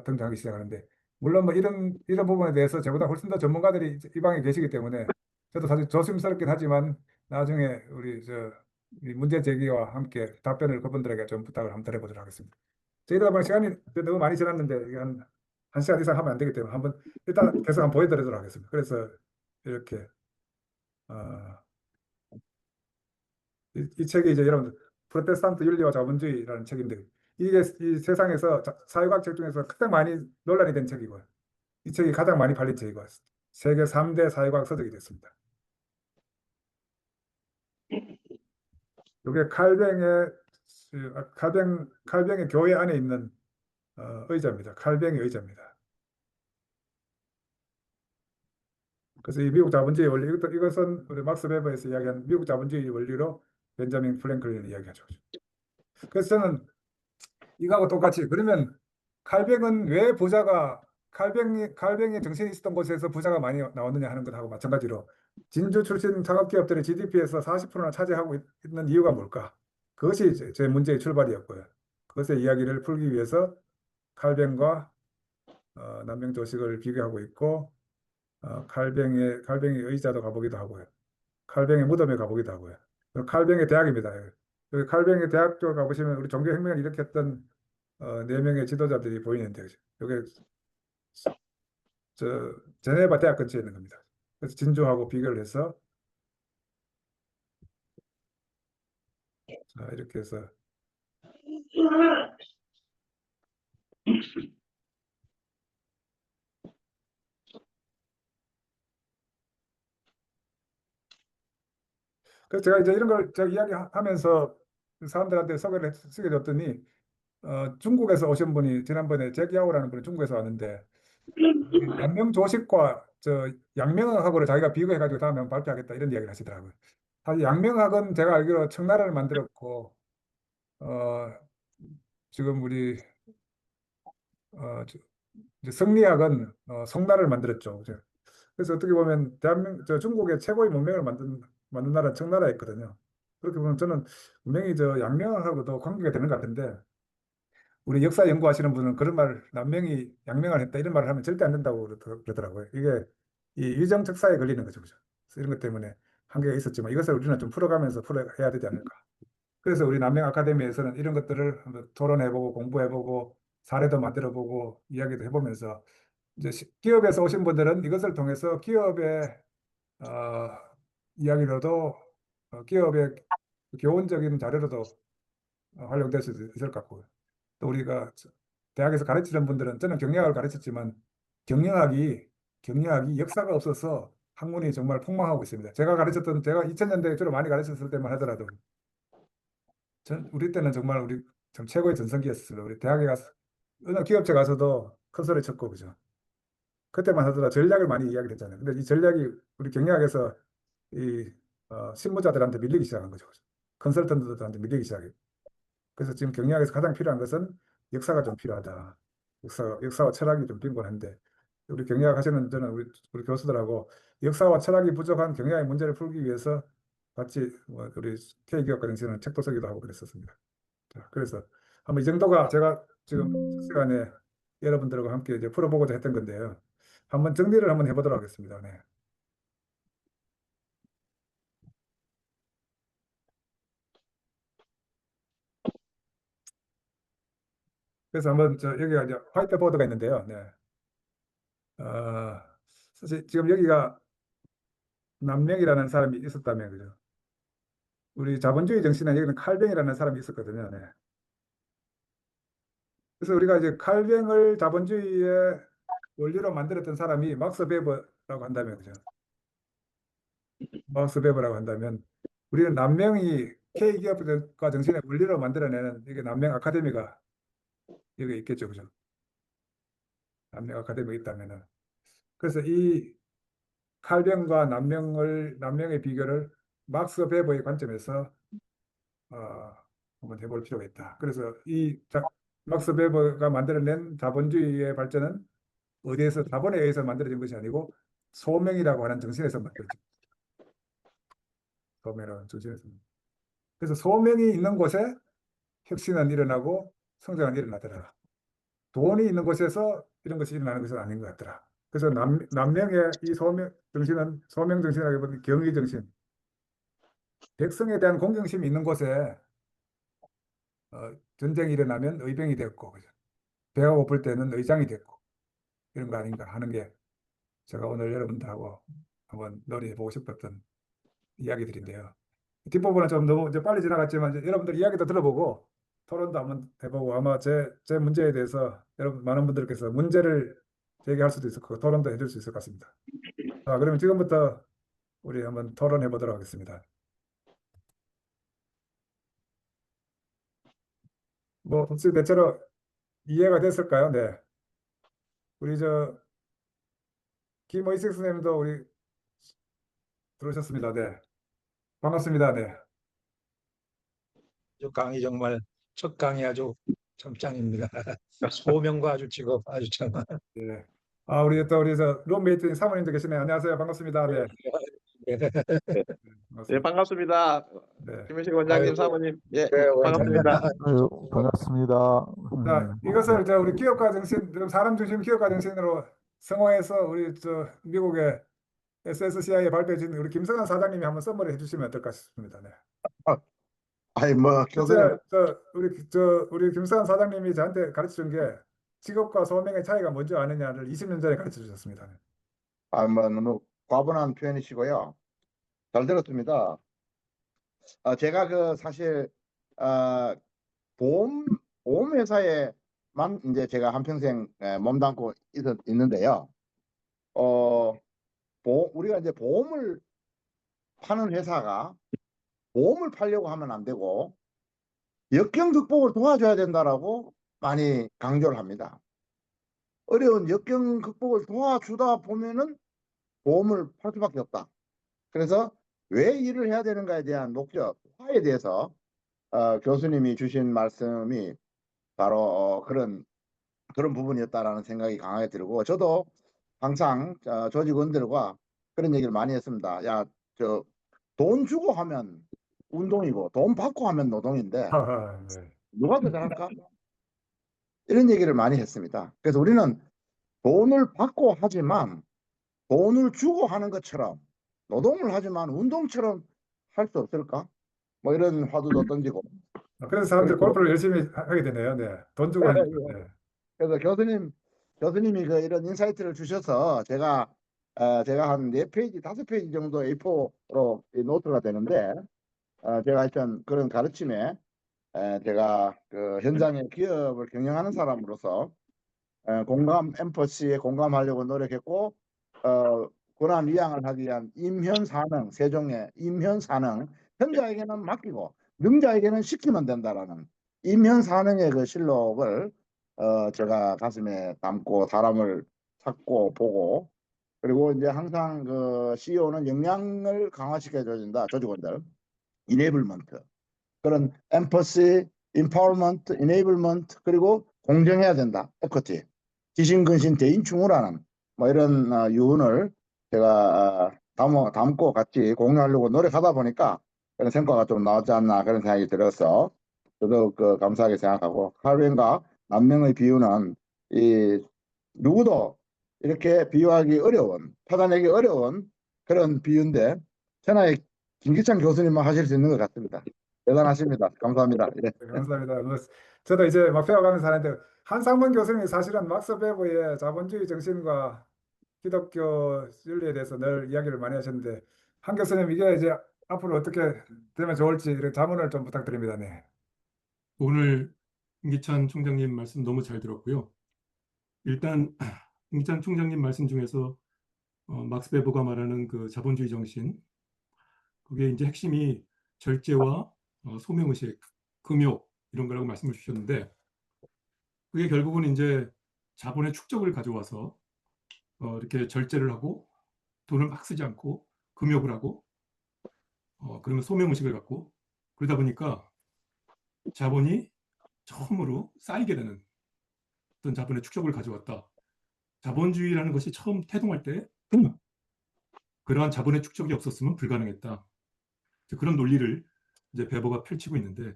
등장하기 시작하는데 물론 뭐 이런 부분에 대해서 저보다 훨씬 더 전문가들이 이 방에 계시기 때문에 저도 사실 조심스럽긴 하지만 나중에 이 문제 제기와 함께 답변을 그분들에게 좀 부탁을 한번 드려보도록 하겠습니다. 저희다 보니 시간이 너무 많이 지났는데 이게 한 시간 이상 하면 안 되기 때문에 한번 일단 계속 한번 보여드리도록 하겠습니다. 그래서 이렇게 이 책이 이제 여러분 프로테스탄트 윤리와 자본주의라는 책인데 이게 이 세상에서 사회과학 책 중에서 가장 많이 논란이 된 책이고요. 이 책이 가장 많이 팔린 책이고 세계 3대 사회과학 서적이 됐습니다. 이게 칼뱅의 교회 안에 있는 의자입니다. 칼뱅의 의자입니다. 그래서 이 미국 자본주의 원리 이것은 우리 막스 베버에서 이야기한 미국 자본주의 원리로 벤자민 프랭클린이 이야기하죠. 그래서 저는 이거하고 똑같이 그러면 칼뱅은 왜 칼뱅의 정신이 있었던 곳에서 부자가 많이 나왔느냐 하는 것하고 마찬가지로 진주 출신 창업기업들의 GDP에서 40%나 차지하고 있는 이유가 뭘까? 그것이 제 문제의 출발이었고요. 그것의 이야기를 풀기 위해서 칼뱅과 남명조식을 비교하고 있고 칼뱅의 의자도 가보기도 하고요. 칼뱅의 무덤에 가보기도 하고요. 칼뱅의 대학입니다. 여기 칼뱅의 대학교 가보시면 우리 종교혁명을 일으켰던 4명의 지도자들이 보이는데 여기 제네바 대학 근처에 있는 겁니다. 그래서 진주하고 비교를 해서 이렇게 해서 그래서 제가 이제 이런 걸 제가 이야기하면서 사람들한테 소개를 쓰게 됐더니 중국에서 오신 분이 지난번에 잭야오라는 분이 중국에서 왔는데 양명조식과 양명학을 자기가 비교해가지고 다음에 한번 발표하겠다 이런 이야기를 하시더라고요. 사실 양명학은 제가 알기로 청나라를 만들었고 지금 우리 이제 성리학은 송나라를 만들었죠. 그래서 어떻게 보면 중국의 최고의 문명을 만든 나라는 청나라였거든요. 그렇게 보면 저는 분명히 양명학하고도 관계가 되는 것 같은데 우리 역사 연구하시는 분은 그런 남명이 양명을 했다 이런 말을 하면 절대 안 된다고 그러더라고요. 이게 이 위정적사에 걸리는 거죠. 그죠? 그래서 이런 것 때문에 한계가 있었지만 이것을 우리는 좀 풀어가면서 풀어야 되지 않을까. 그래서 우리 남명 아카데미에서는 이런 것들을 한번 토론해보고 공부해보고 사례도 만들어보고 이야기도 해보면서 이제 기업에서 오신 분들은 이것을 통해서 기업의 이야기로도 기업의 교훈적인 자료로도 활용될 수 있을 것 같고요. 또 우리가 대학에서 가르치는 분들은 저는 경영학을 가르쳤지만 경영학이 경리학이 역사가 없어서 학문이 정말 폭망하고 있습니다. 제가 2000년대에 주로 많이 가르쳤을 때만 하더라도 우리 때는 정말 우리 참 최고의 전성기였어요. 우리 대학에 가서 어느 기업체 가서도 큰 소리 쳤고 그죠. 그때만 하더라도 전략을 많이 이야기를 했잖아요. 근데 이 전략이 우리 경영학에서 이 실무자들한테 밀리기 시작한 거죠. 컨설턴트들한테 밀리기 시작해요. 그래서 지금 경영학에서 가장 필요한 것은 역사가 좀 필요하다. 역사와 철학이 좀 빈곤한데 우리 경영학 하시는 저는 우리 교수들하고 역사와 철학이 부족한 경영학의 문제를 풀기 위해서 같이 우리 K기업가 정신은 책도 쓰기도 하고 그랬었습니다. 자, 그래서 한번 이 정도가 제가 지금 첫 시간에 여러분들과 함께 이제 풀어보고자 했던 건데요. 한번 정리를 한번 해보도록 하겠습니다. 네. 그래서 한번 여기가 이제 화이트보드가 있는데요. 네. 사실 지금 여기가 남명이라는 사람이 있었다면 그죠? 우리 자본주의 정신에 여기는 칼뱅이라는 사람이 있었거든요. 네. 그래서 우리가 이제 칼뱅을 자본주의의 원리로 만들었던 사람이 막스 베버라고 한다면 그죠? 막스 베버라고 한다면 우리는 남명이 K기업가 정신의 원리로 만들어내는 이게 남명 아카데미가 여기 있겠죠, 그죠? 남명 아카데미가 있다면은 그래서 이 칼뱅과 남명의 비교를 막스 베버의 관점에서 한번 해볼 필요가 있다. 그래서 막스 베버가 만들어낸 자본주의의 발전은 어디에서 자본에 의해서 만들어진 것이 아니고 소명이라고 하는 정신에서 만들어진 소명이라는 정신에서. 그래서 소명이 있는 곳에 혁신은 일어나고 성장은 일어나더라. 돈이 있는 곳에서 이런 것이 일어나는 것은 아닌 것 같더라. 그래서 남명의 이 소명 정신이라기보다는 경의 정신, 백성에 대한 공경심이 있는 곳에 전쟁이 일어나면 의병이 됐고, 그죠? 배가 고플 때는 의장이 됐고, 이런 거 아닌가 하는 게 제가 오늘 여러분들하고 한번 논의해보고 싶었던 이야기들인데요. 뒷부분은 좀 너무 이제 빨리 지나갔지만 이제 여러분들 이야기도 들어보고 토론도 한번 해보고 아마 제 문제에 대해서 여러분 많은 분들께서 문제를 제기할 수도 있을 거고 토론도 해줄 수 있을 것 같습니다. 자, 그러면 지금부터 우리 한번 토론해 보도록 하겠습니다. 뭐 혹시 대체로 이해가 됐을까요? 네. 우리 김의식 선생님도 우리 들어오셨습니다. 네. 반갑습니다. 네. 강의 정말 첫 강의 아주 참 짱입니다. 소명과 아주 직업 아주 참. 네. 우리 또 룸메이트 사모님도 계시네요. 안녕하세요. 반갑습니다. 네. 네, 반갑습니다. 네. 김현식 원장님, 아이고. 사모님, 예, 네, 반갑습니다. 반갑습니다. 자, 이것을 우리 기업가 정신, 사람 중심 기업가 정신으로 성화해서 우리 미국의 SSCI에 발표해 주신 우리 김성환 사장님이 한번 서머리 해주시면 어떨까 싶습니다. 네. 아니 뭐 교수님 우리 김성환 사장님이 저한테 가르쳐 준 게 직업과 소명의 차이가 뭔지 아느냐를 20년 전에 가르쳐 주셨습니다. 네. 뭐 너무 과분한 표현이시고요. 잘 들었습니다. 제가 사실 보험 회사에만 이제 제가 한평생 몸담고 있는데요. 우리가 이제 보험을 파는 회사가 보험을 팔려고 하면 안 되고 역경 극복을 도와줘야 된다라고 많이 강조를 합니다. 어려운 역경 극복을 도와주다 보면은 보험을 팔 수밖에 없다. 그래서 왜 일을 해야 되는가에 대한 목적화에 대해서 교수님이 주신 말씀이 바로 그런 부분이었다라는 생각이 강하게 들고 저도 항상 조직원들과 그런 얘기를 많이 했습니다. 야, 돈 주고 하면 운동이고 돈 받고 하면 노동인데 네. 누가 더 잘할까? 이런 얘기를 많이 했습니다. 그래서 우리는 돈을 받고 하지만 돈을 주고 하는 것처럼 노동을 하지만 운동처럼 할 수 없을까? 뭐 이런 화두도 던지고. 그래서 사람들이 골프를 열심히 하게 되네요. 네. 돈 주고 하니까. 네. 그래서 교수님이 이런 인사이트를 주셔서 제가 한 4페이지, 5페이지 정도 A4로 노트가 되는데 제가 하여튼 그런 가르침에 제가 현장의 기업을 경영하는 사람으로서 엠퍼시에 공감하려고 노력했고 권한 위양을 하기 위한 임현사능, 세종의 임현사능, 현자에게는 맡기고 능자에게는 시키면 된다라는 임현사능의 그 실록을 제가 가슴에 담고 사람을 찾고 보고, 그리고 이제 항상 그 CEO는 역량을 강화시켜 줘야 된다. 조직원들 이네이블먼트, 그런 엠퍼시, 임파워먼트, 이네이블먼트, 그리고 공정해야 된다. 에쿼티, 기신근신 대인충후라는 뭐 이런 유언을 제가 담고 같이 공유하려고 노력하다 보니까 그런 성과가 좀 나왔지 않나 그런 생각이 들어서 저도 그 감사하게 생각하고, 칼빈과 남명의 비유는 이 누구도 이렇게 비유하기 어려운, 받아내기 어려운 그런 비유인데 천하의 김기찬 교수님만 하실 수 있는 것 같습니다. 대단하십니다. 감사합니다. 예. 네, 감사합니다. 뭐, 저도 이제 막 배워가면서 하는데 한상문 교수님이 사실은 막스 베버의 자본주의 정신과 기독교 윤리에 대해서 늘 이야기를 많이 하셨는데 한 교수님 이게 이제 앞으로 어떻게 되면 좋을지 이런 자문을 좀 부탁드립니다. 네. 오늘 김기찬 총장님 말씀 너무 잘 들었고요. 일단 김기찬 총장님 말씀 중에서 막스 베버가 말하는 그 자본주의 정신, 그게 이제 핵심이 절제와 소명의식, 금욕 이런 거라고 말씀을 주셨는데, 그게 결국은 이제 자본의 축적을 가져와서 이렇게 절제를 하고 돈을 막 쓰지 않고 금욕을 하고 그러면 소명의식을 갖고 그러다 보니까 자본이 처음으로 쌓이게 되는 어떤 자본의 축적을 가져왔다. 자본주의라는 것이 처음 태동할 때 그러한 자본의 축적이 없었으면 불가능했다. 그런 논리를 이제 베버가 펼치고 있는데,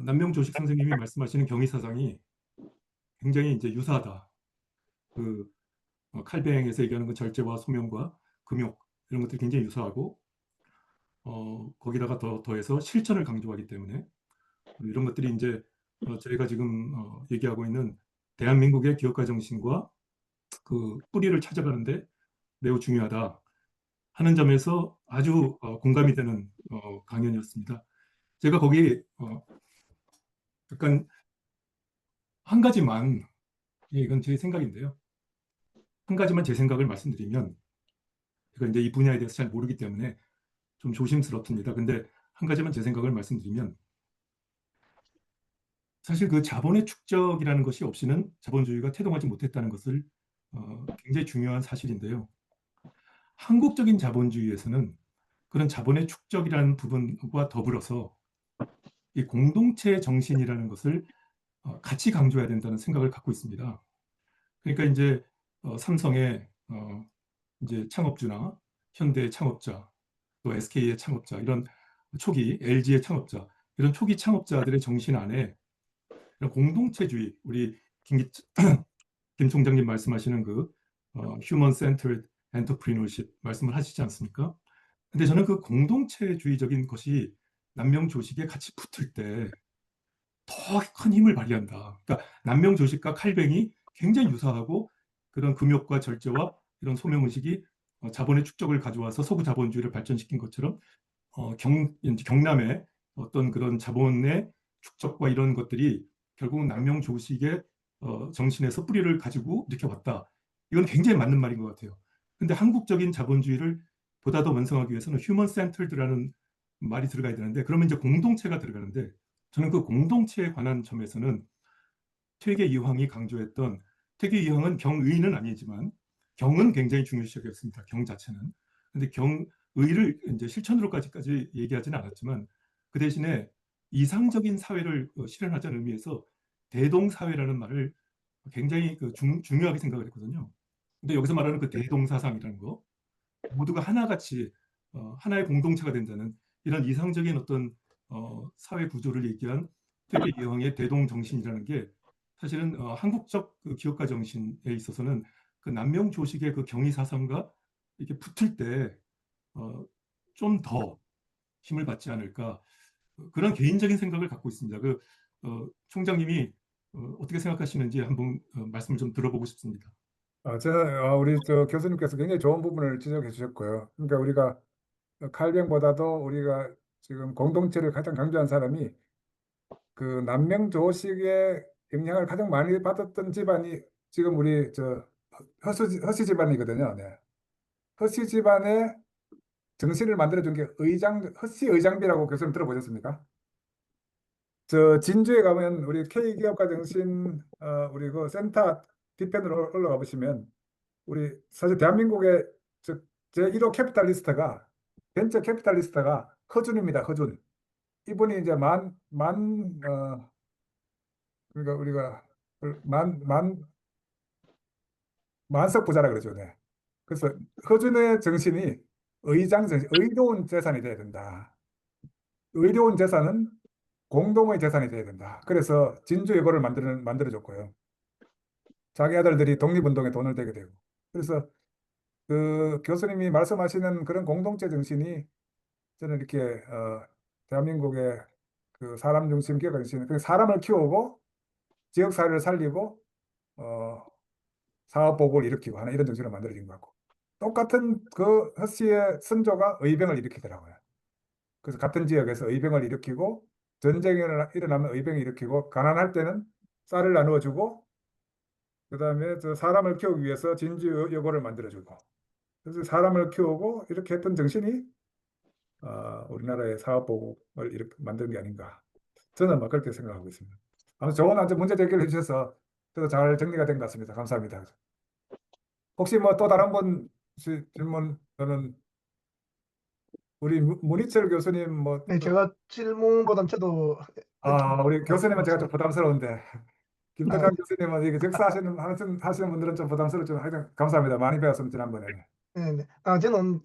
남명조식 선생님이 말씀하시는 경의사상이 굉장히 이제 유사하다. 그 칼뱅에서 얘기하는 그 절제와 소명과 금욕 이런 것들이 굉장히 유사하고, 거기다가 더해서 실천을 강조하기 때문에 이런 것들이 이제 저희가 지금 얘기하고 있는 대한민국의 기업가 정신과 그 뿌리를 찾아가는데 매우 중요하다 하는 점에서 아주 공감이 되는 강연이었습니다. 제가 거기 약간 한 가지만, 이건 제 생각인데요. 한 가지만 제 생각을 말씀드리면, 제가 이제 이 분야에 대해서 잘 모르기 때문에 좀 조심스럽습니다. 근데 한 가지만 제 생각을 말씀드리면, 사실 그 자본의 축적이라는 것이 없이는 자본주의가 태동하지 못했다는 것을 굉장히 중요한 사실인데요. 한국적인 자본주의에서는 그런 자본의 축적이라는 부분과 더불어서 이 공동체 정신이라는 것을 같이 강조해야 된다는 생각을 갖고 있습니다. 그러니까 이제 삼성의 이제 창업주나 현대의 창업자, 또 SK의 창업자, 이런 초기 LG의 창업자, 이런 초기 창업자들의 정신 안에 이런 공동체주의, 우리 김 총장님 말씀하시는 그 human centered entrepreneurship 말씀을 하시지 않습니까? 근데 저는 그 공동체주의적인 것이 남명조식에 같이 붙을 때 더 큰 힘을 발휘한다. 그러니까 남명조식과 칼뱅이 굉장히 유사하고, 그런 금욕과 절제와 이런 소명의식이 자본의 축적을 가져와서 서구 자본주의를 발전시킨 것처럼 경남의 어떤 그런 자본의 축적과 이런 것들이 결국은 남명조식의 정신에서 뿌리를 가지고 이렇게 왔다. 이건 굉장히 맞는 말인 것 같아요. 근데 한국적인 자본주의를 보다 더 완성하기 위해서는 휴먼 센터드라는 말이 들어가야 되는데, 그러면 이제 공동체가 들어가는데, 저는 그 공동체에 관한 점에서는 퇴계 이황이 강조했던, 퇴계 이황은 경의는 아니지만 경은 굉장히 중요시했습니다. 경 자체는. 근데 경의를 이제 실천으로까지 얘기하지는 않았지만, 그 대신에 이상적인 사회를 실현하자는 의미에서 대동사회라는 말을 굉장히 중요하게 생각을 했거든요. 근데 여기서 말하는 그 대동사상이라는 거, 모두가 하나같이 하나의 공동체가 된다는 이런 이상적인 어떤 사회 구조를 얘기한 퇴계 이황의 대동정신이라는 게, 사실은 한국적 그 기업가 정신에 있어서는 그 남명조식의 그 경의사상과 이렇게 붙을 때 좀 더 힘을 받지 않을까, 그런 개인적인 생각을 갖고 있습니다. 그 총장님이 어떻게 생각하시는지 한번 말씀을 좀 들어보고 싶습니다. 우리 교수님께서 굉장히 좋은 부분을 지적해 주셨고요. 그러니까 우리가 칼뱅보다도 우리가 지금 공동체를 가장 강조한 사람이 그 남명조식의 영향을 가장 많이 받았던 집안이 지금 우리 허씨 집안이거든요. 네. 허씨 집안의 정신을 만들어준 게 허씨 의장비라고 교수님 들어보셨습니까? 저 진주에 가면 우리 K기업가 정신 우리 그 센터 뒤편으로 올라가 보시면 우리 사실 대한민국의 제 1호 캐피탈리스트가 벤처 캐피탈리스트가 허준입니다. 허준. 이분이 이제 그러니까 우리가 만석 부자라 그러죠. 네. 그래서 허준의 정신이 의로운 재산이 돼야 된다. 의로운 재산은 공동의 재산이 돼야 된다. 그래서 진주여고를 만들어줬고요. 자기 아들들이 독립운동에 돈을 대게 되고. 그래서 그 교수님이 말씀하시는 그런 공동체 정신이 저는 이렇게 대한민국의 그 사람 중심 기업 정신, 그 사람을 키우고 지역 사회를 살리고 사업 보고를 일으키고 하는 이런 정신을 만들어진 것 같고, 똑같은 그 허씨의 선조가 의병을 일으키더라고요. 그래서 같은 지역에서 의병을 일으키고 전쟁이 일어나면 의병을 일으키고 가난할 때는 쌀을 나누어주고 그다음에 저 사람을 키우기 위해서 진주여고를 만들어주고, 그래서 사람을 키우고 이렇게 했던 정신이 우리나라의 사업보고를 이렇게 만든 게 아닌가, 저는 막 그렇게 생각하고 있습니다. 아무튼 좋은 아주 문제 제기를 해주셔서 저도 잘 정리가 된 것 같습니다. 감사합니다. 혹시 뭐 또 다른 분 질문, 저는 우리 문희철 교수님 뭐 네, 제가 질문보단 저도 우리 교수님은 제가 좀 부담스러운데 아, 김덕환 교수님은 이게 하시는 분들은 좀 부담스럽지만 하여튼 감사합니다. 많이 배웠습니다. 지난번에. 네, 네. 저는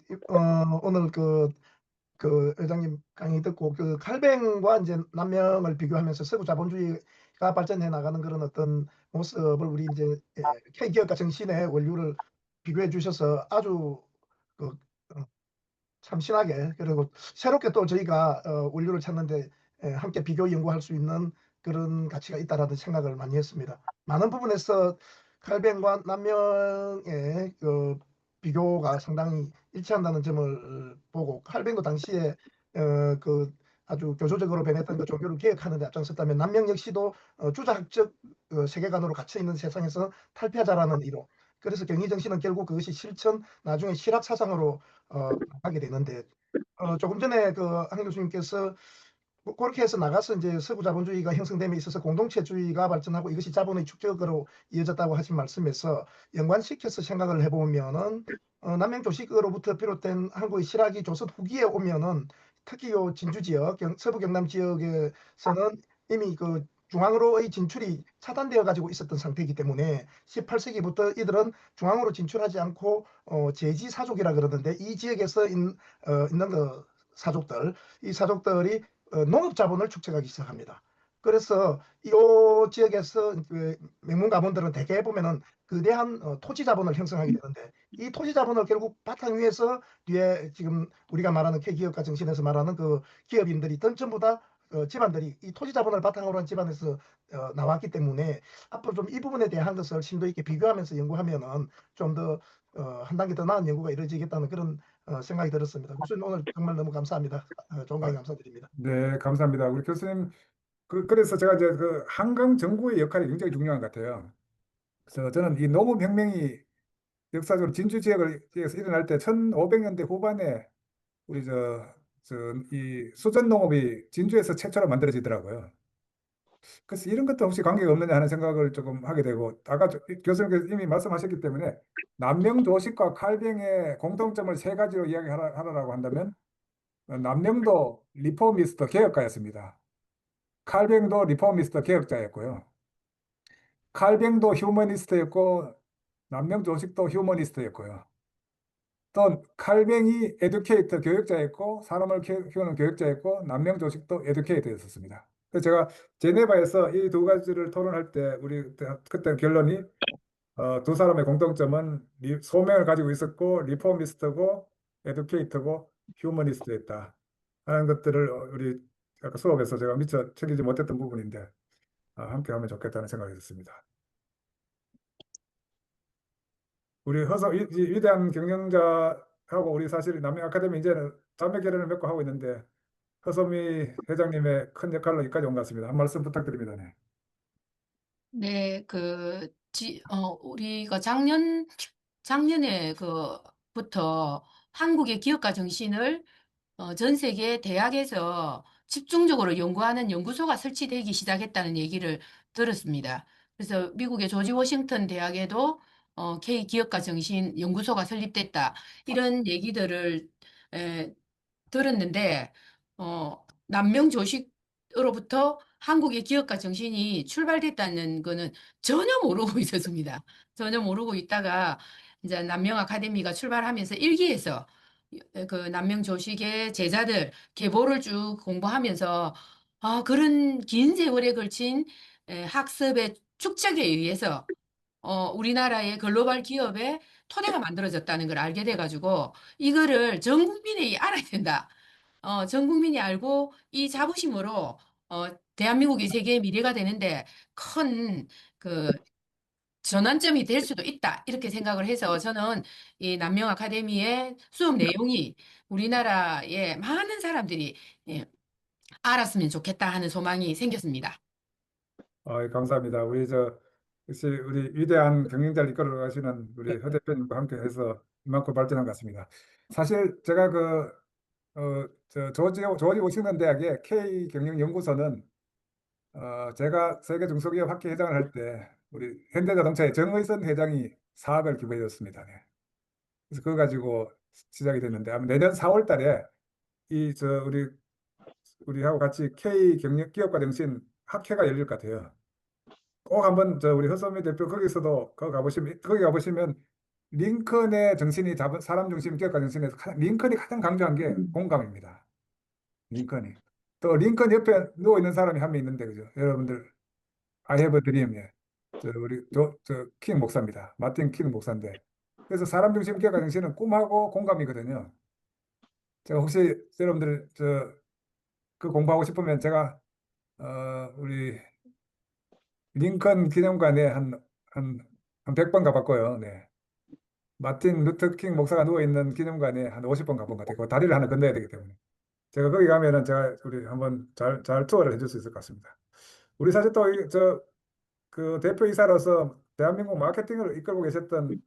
오늘 그 회장님 강의 듣고 그 칼뱅과 이제 남명을 비교하면서 서구 자본주의가 발전해 나가는 그런 어떤 모습을 우리 이제 K기업가 정신의 원류를 비교해 주셔서 아주 그 참신하게, 그리고 새롭게 또 저희가 원료를 찾는데 함께 비교 연구할 수 있는 그런 가치가 있다라는 생각을 많이 했습니다. 많은 부분에서 칼뱅과 남명의 그 비교가 상당히 일치한다는 점을 보고, 칼뱅도 당시에 그 아주 교조적으로 변했던 그 종교를 개혁하는 데 앞장섰다면 남명 역시도 주자학적 세계관으로 갇혀 있는 세상에서 탈피하자라는 이로, 그래서 경의정신은 결국 그것이 실천, 나중에 실학 사상으로 하게 되는데, 조금 전에 그 한 교수님께서 그렇게 해서 나가서 이제 서구 자본주의가 형성됨에 있어서 공동체주의가 발전하고 이것이 자본의 축적으로 이어졌다고 하신 말씀에서 연관시켜서 생각을 해보면은 남명 조식으로부터 비롯된 한국의 실학이 조선 후기에 오면은 특히 요 진주 지역, 서부 경남 지역에서는 이미 그 중앙으로의 진출이 차단되어 가지고 있었던 상태이기 때문에 18세기부터 이들은 중앙으로 진출하지 않고 제지 사족이라 그러는데, 이 지역에서 있는 그 사족들, 이 사족들이 농업 자본을 축적하기 시작합니다. 그래서 이 지역에서 명문 가문들은 대개 보면은 거대한 토지 자본을 형성하게 되는데, 이 토지 자본을 결국 바탕 위에서 뒤에 지금 우리가 말하는 K기업가 정신에서 말하는 그 기업인들이 전부 다 집안들이 이 토지 자본을 바탕으로 한 집안에서 나왔기 때문에 앞으로 좀 이 부분에 대한 것을 심도 있게 비교하면서 연구하면은 좀 더 한 단계 더 나은 연구가 이루어지겠다는 그런 생각이 들었습니다. 교수님 오늘 정말 너무 감사합니다. 좋은 강의 감사드립니다. 네, 감사합니다. 우리 교수님, 그래서 제가 이제 그 한강 정부의 역할이 굉장히 중요한 것 같아요. 그래서 저는 이 농업혁명이 역사적으로 진주 지역에서 일어날 때 1500년대 후반에 우리 이 수전 농업이 진주에서 최초로 만들어지더라고요. 그래서 이런 것도 혹시 관계가 없느냐 하는 생각을 조금 하게 되고, 아까 교수님께서 이미 말씀하셨기 때문에 남명 조식과 칼뱅의 공통점을 세 가지로 이야기하라고 한다면, 남명도 리포미스트 개혁가였습니다. 칼뱅도 리포미스트 개혁자였고요. 칼뱅도 휴머니스트였고 남명 조식도 휴머니스트였고요. 또 칼뱅이 에듀케이터 교육자였고 사람을 키우는 교육자였고 남명 조식도 에듀케이터였었습니다. 그래서 제가 제네바에서 이 두 가지를 토론할 때 우리 그때 결론이 두 사람의 공통점은 소명을 가지고 있었고 리포미스트고 에듀케이터고 휴머니스트였다 하는 것들을 우리 아까 수업에서 제가 미처 챙기지 못했던 부분인데 함께 하면 좋겠다는 생각이 들었습니다. 우리 위대한 경영자하고 우리 사실 남명 아카데미 이제는 자매 결연을 맺고 하고 있는데 허소미 회장님의 큰 역할로 여기까지 온 것 같습니다. 한 말씀 부탁드립니다. 네. 네, 그 우리가 작년에 그부터 한국의 기업가 정신을 전 세계 대학에서 집중적으로 연구하는 연구소가 설치되기 시작했다는 얘기를 들었습니다. 그래서 미국의 조지 워싱턴 대학에도 K 기업가 정신 연구소가 설립됐다. 이런 얘기들을 에, 들었는데 남명 조직으로부터 한국의 기업가 정신이 출발됐다는 거는 전혀 모르고 있었습니다. 전혀 모르고 있다가 이제 남명 아카데미가 출발하면서 일기에서 그 남명 조직의 제자들 계보를 쭉 공부하면서 그런 긴 세월에 걸친 학습의 축적에 의해서 우리나라의 글로벌 기업의 토대가 만들어졌다는 걸 알게 돼가지고 이거를 전 국민이 알아야 된다. 전 국민이 알고 이 자부심으로 대한민국이 세계의 미래가 되는데 큰 그 전환점이 될 수도 있다. 이렇게 생각을 해서 저는 이 남명 아카데미의 수업 내용이 우리나라의 많은 사람들이 예, 알았으면 좋겠다 하는 소망이 생겼습니다. 감사합니다. 역시 우리 위대한 경영자를 이끌어 가시는 우리 허 대표님과 함께 해서 이만큼 발전한 것 같습니다. 사실 제가 조지 워싱턴 대학의 K 경영연구소는 제가 세계 중소기업 학회 회장을 할 때 우리 현대자동차의 정의선 회장이 사업을 기부해 줬습니다. 네. 그래서 그거 가지고 시작이 됐는데 아마 내년 4월 달에 우리하고 같이 K 경영 기업가 정신 학회가 열릴 것 같아요. 꼭 한번 우리 허선미 대표 거기 가보시면 링컨의 정신이 사람 중심 기업가 정신에서 링컨이 가장 강조한 게 공감입니다. 링컨이. 또 링컨 옆에 누워 있는 사람이 한 명 있는데 그죠? 여러분들 I have a dream. 예. 우리 킹 목사입니다. 마틴 킹 목사인데. 그래서 사람 중심 기업가 정신은 꿈하고 공감이거든요. 제가 혹시 여러분들 그 공부하고 싶으면 제가 우리 링컨 기념관에 한 100번 가봤고요. 네. 마틴 루터 킹 목사가 누워있는 기념관에 한 50번 가본 것 같아요. 그 다리를 하나 건너야 되기 때문에. 제가 거기 가면은 우리 한번 잘 투어를 해줄 수 있을 것 같습니다. 우리 사실 또 그 대표이사로서 대한민국 마케팅을 이끌고 계셨던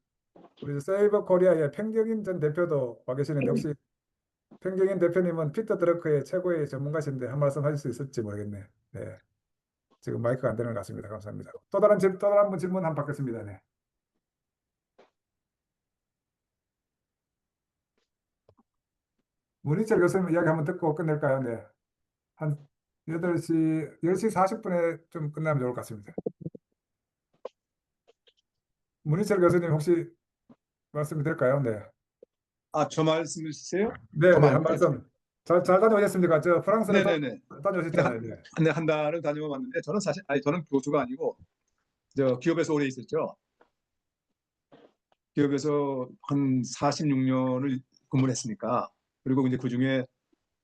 우리 세이버 코리아의 팽경인 전 대표도 와 계시는데 혹시 팽경인 대표님은 피터 드러커의 최고의 전문가신데 한 말씀 하실 수 있을지 모르겠네요. 네. 지금 마이크가 안 되는 것 같습니다. 감사합니다. 또 다른 분 질문 한번 받겠습니다. 네. 문희철 교수님 이야기 한번 듣고 끝낼까요? 네. 한 10시 40분에 좀 끝나면 좋을 것 같습니다. 문희철 교수님 혹시 말씀이 될까요? 네. 저 말씀이세요? 네, 한 말씀. 잘 다녀오셨습니까? 프랑스로 네네네. 다녀오셨잖아요. 네. 네, 한 달을 다녀왔는데 저는 사실 저는 교수가 아니고 기업에서 오래 있었죠. 기업에서 한 46년을 근무를 했으니까 그리고 이제 그중에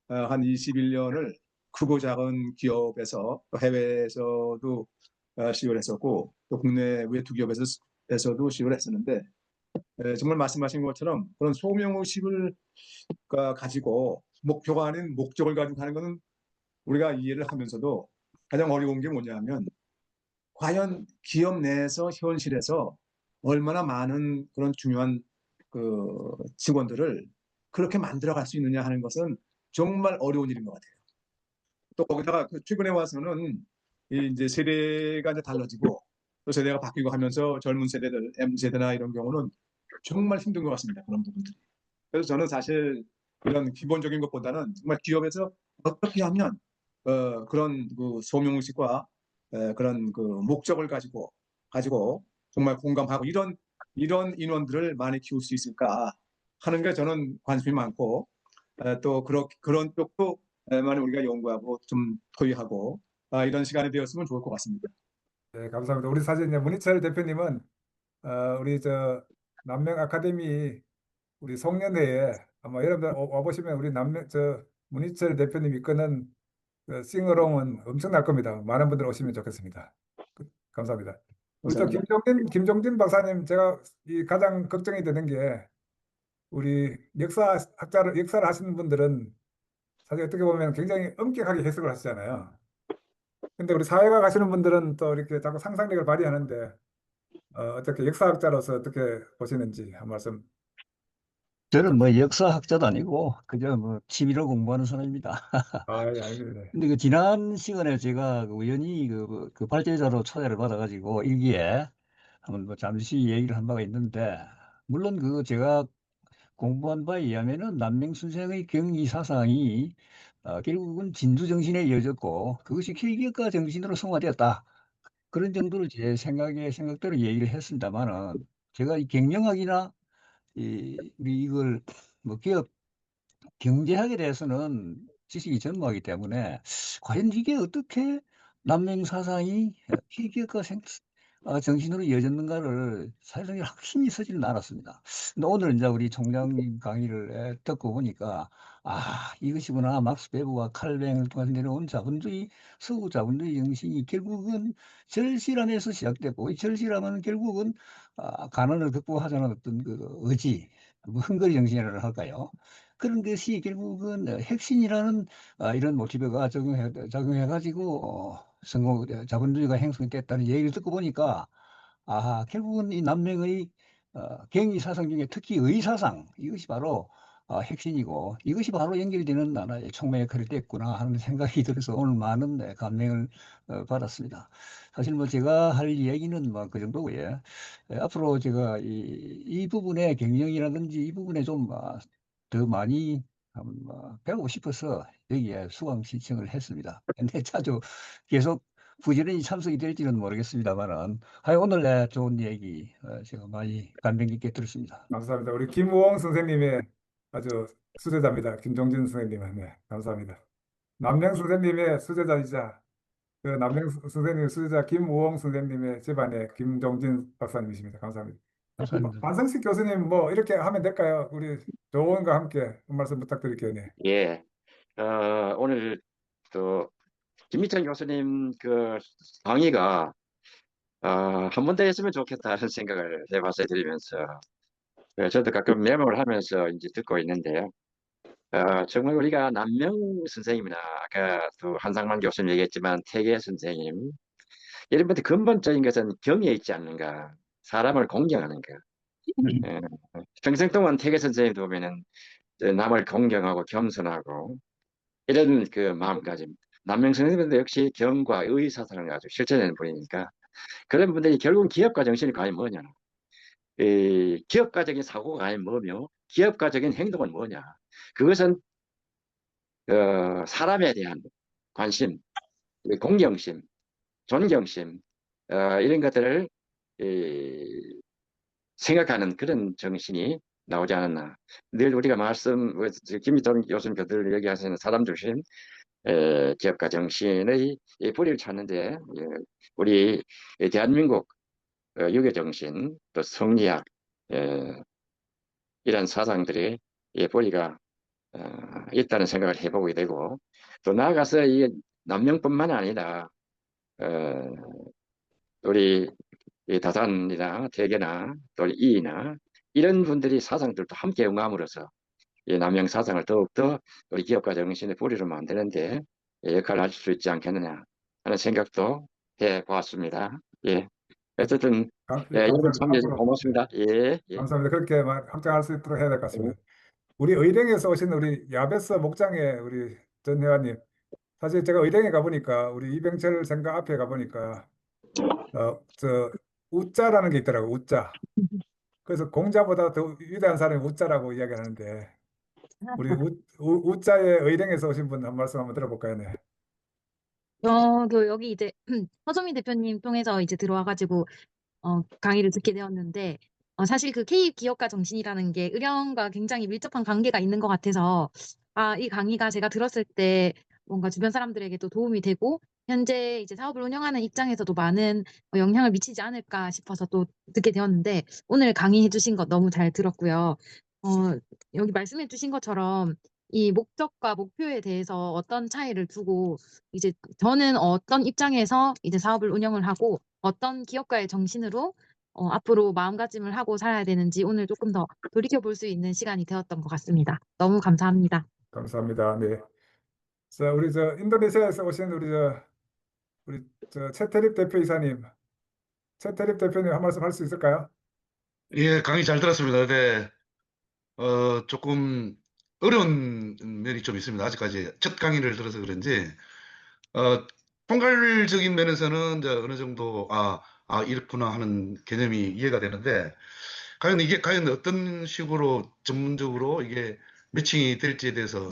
한 21년을 크고 작은 기업에서 또 해외에서도 시효를 했었고 또 국내 외투 기업에서도 시효를 했었는데 정말 말씀하신 것처럼 그런 소명의식을 가지고 목표가 아닌 목적을 가지고 하는 것은 우리가 이해를 하면서도 가장 어려운 게 뭐냐면 과연 기업 내에서 현실에서 얼마나 많은 그런 중요한 그 직원들을 그렇게 만들어갈 수 있느냐 하는 것은 정말 어려운 일인 것 같아요. 또 거기다가 최근에 와서는 이제 세대가 이제 달라지고 또 세대가 바뀌고 하면서 젊은 세대들 M세대나 이런 경우는 정말 힘든 것 같습니다. 그런 부분들이. 그래서 저는 사실 이런 기본적인 것보다는 정말 기업에서 어떻게 하면 그런 그 소명의식과 그런 그 목적을 가지고 정말 공감하고 이런 인원들을 많이 키울 수 있을까 하는 게 저는 관심이 많고 또 그런 쪽도 많이 우리가 연구하고 좀 토의하고 이런 시간이 되었으면 좋을 것 같습니다. 네, 감사합니다. 우리 사실 이제 문희철 대표님은 우리 남명 아카데미 우리 송년회에 아마 여러분들 와보시면 우리 문희철 대표님 이끄는 싱어롱은 엄청날 겁니다. 많은 분들 오시면 좋겠습니다. 감사합니다. 우리 또 김종진 박사님, 제가 가장 걱정이 되는 게 우리 역사를 하시는 분들은 사실 어떻게 보면 굉장히 엄격하게 해석을 하시잖아요. 근데 우리 사회가 가시는 분들은 또 이렇게 자꾸 상상력을 발휘하는데 어떻게 역사학자로서 어떻게 보시는지 한 말씀 저는 뭐 부탁드립니다. 역사학자도 아니고 그저 뭐 취미로 공부하는 사람입니다. 예, 알겠습니다. 근데 그 지난 시간에 제가 그 우연히 그 발제자로 초대를 받아가지고 일기에 한번 뭐 잠시 얘기를 한 바가 있는데, 물론 그 제가 공부한 바에 의하면은 남명 선생의 경위 사상이 결국은 진주 정신에 이어졌고 그것이 필기과 정신으로 성화되었다. 그런 정도로 제 생각대로 얘기를 했습니다만은, 제가 이 경영학이나 우리 이걸 뭐 기업 경제학에 대해서는 지식이 전무하기 때문에 과연 이게 어떻게 남명 사상이 필기과 정신으로 이어졌는가를 사실상 확신이 서지는 않았습니다. 근데 오늘 이제 우리 총장님 강의를 듣고 보니까 이것이구나. 막스 베버와 칼뱅을 통해서 내려온 자본주의, 서구 자본주의 정신이 결국은 절실함에서 시작됐고, 이 절실함은 결국은 가난을 극복하자는 어떤 그 의지, 뭐 헝거리 정신이라 할까요? 그런 것이 결국은 핵심이라는 이런 모티브가 작용해가지고 자본주의가 형성됐다는 얘기를 듣고 보니까 결국은 이 남명의 경위 사상 중에 특히 의사상, 이것이 바로 핵심이고 이것이 바로 연결되는 하나의 촉매 역할을 뗐구나 하는 생각이 들어서 오늘 많은 감명을 받았습니다. 사실 뭐 제가 할 얘기는 뭐 그 정도고요. 앞으로 제가 이 부분의 경영이라든지 이 부분에 좀 더 많이 배우고 싶어서 여기에 수강 신청을 했습니다. 근데 자주 계속 부지런히 참석이 될지는 모르겠습니다만은, 오늘 좋은 얘기 제가 많이 감명 깊게 들었습니다. 감사합니다. 우리 김우홍 선생님의 아주 수제자입니다. 김종진 선생님은. 네, 감사합니다. 남명 선생님의 수제자이자 그 남명 선생님의 수제자 김우홍 선생님의 집안의 김종진 박사님이십니다. 감사합니다. 감사합니다. 반성식 교수님 뭐 이렇게 하면 될까요? 우리 조언과 함께 한 말씀 부탁드릴게요. 네. 예. 오늘 또 김미찬 교수님 그 강의가 한 번 더 했으면 좋겠다는 생각을 해봤어요. 드리면서 저도 가끔 메모를 하면서 이제 듣고 있는데요. 정말 우리가 남명 선생님이나 아까 또 한상만 교수님 얘기했지만 태계 선생님 이런 분들 근본적인 것은 경에 있지 않는가, 사람을 공경하는가. 예, 평생 동안 태계 선생님도 보면은 남을 공경하고 겸손하고 이런 그 마음가짐. 남명 선생님도 역시 경과 의 사상을 아주 실천하는 분이니까 그런 분들이 결국은 기업가 정신이 과연 뭐냐, 이 기업가적인 사고가 과연 뭐며 기업가적인 행동은 뭐냐. 그것은 사람에 대한 관심, 공경심, 존경심 이런 것들을 생각하는 그런 정신이 나오지 않았나. 늘 우리가 김미정 교수님 들 얘기하시는 사람 중심 기업가 정신의 이 뿌리를 찾는데 우리 대한민국 유교 정신 또 성리학 이런 사상들의 뿌리가 있다는 생각을 해보게 되고, 또 나아가서 이 남명뿐만 아니라 우리 이 다산이나 대계나 또 이이나 이런 분들이 사상들도 함께 응함으로써 이 남명 사상을 더욱더 우리 기업가 정신의 뿌리로 만드는데 역할을 할 수 있지 않겠느냐 하는 생각도 해보았습니다. 예. 어쨌든 이번 참여해 주셔서 고맙습니다. 예. 감사합니다. 그렇게 확장할 수 있도록 해야 될 것 같습니다. 우리 의령에서 오신 우리 야베스 목장의 우리 전 회원님, 사실 제가 의령에 가보니까 우리 이병철 생가 앞에 가보니까 저 우자라는 게 있더라고. 우자. 그래서 공자보다 더 위대한 사람이 우자라고 이야기하는데 우리 우자의 의령에서 오신 분 한 말씀 한번 들어볼까요? 네. 여기 이제 허정민 대표님 통해서 이제 들어와가지고 강의를 듣게 되었는데, 사실 그 K 기업가 정신이라는 게 의령과 굉장히 밀접한 관계가 있는 것 같아서 이 강의가 제가 들었을 때 뭔가 주변 사람들에게도 도움이 되고 현재 이제 사업을 운영하는 입장에서도 많은 영향을 미치지 않을까 싶어서 또 듣게 되었는데, 오늘 강의해 주신 거 너무 잘 들었고요. 여기 말씀해 주신 것처럼 이 목적과 목표에 대해서 어떤 차이를 두고 이제 저는 어떤 입장에서 이제 사업을 운영을 하고 어떤 기업가의 정신으로 앞으로 마음가짐을 하고 살아야 되는지 오늘 조금 더 돌이켜볼 수 있는 시간이 되었던 것 같습니다. 너무 감사합니다. 감사합니다. 네. 자, 우리 인도네시아에서 오신 우리 최태립 대표이사님, 최태립 대표님 한 말씀 할 수 있을까요? 예, 강의 잘 들었습니다. 네, 조금 어려운 면이 좀 있습니다. 아직까지 첫 강의를 들어서 그런지, 어, 총괄적인 면에서는 이제 어느 정도, 이렇구나 하는 개념이 이해가 되는데, 과연 어떤 식으로 전문적으로 이게 매칭이 될지에 대해서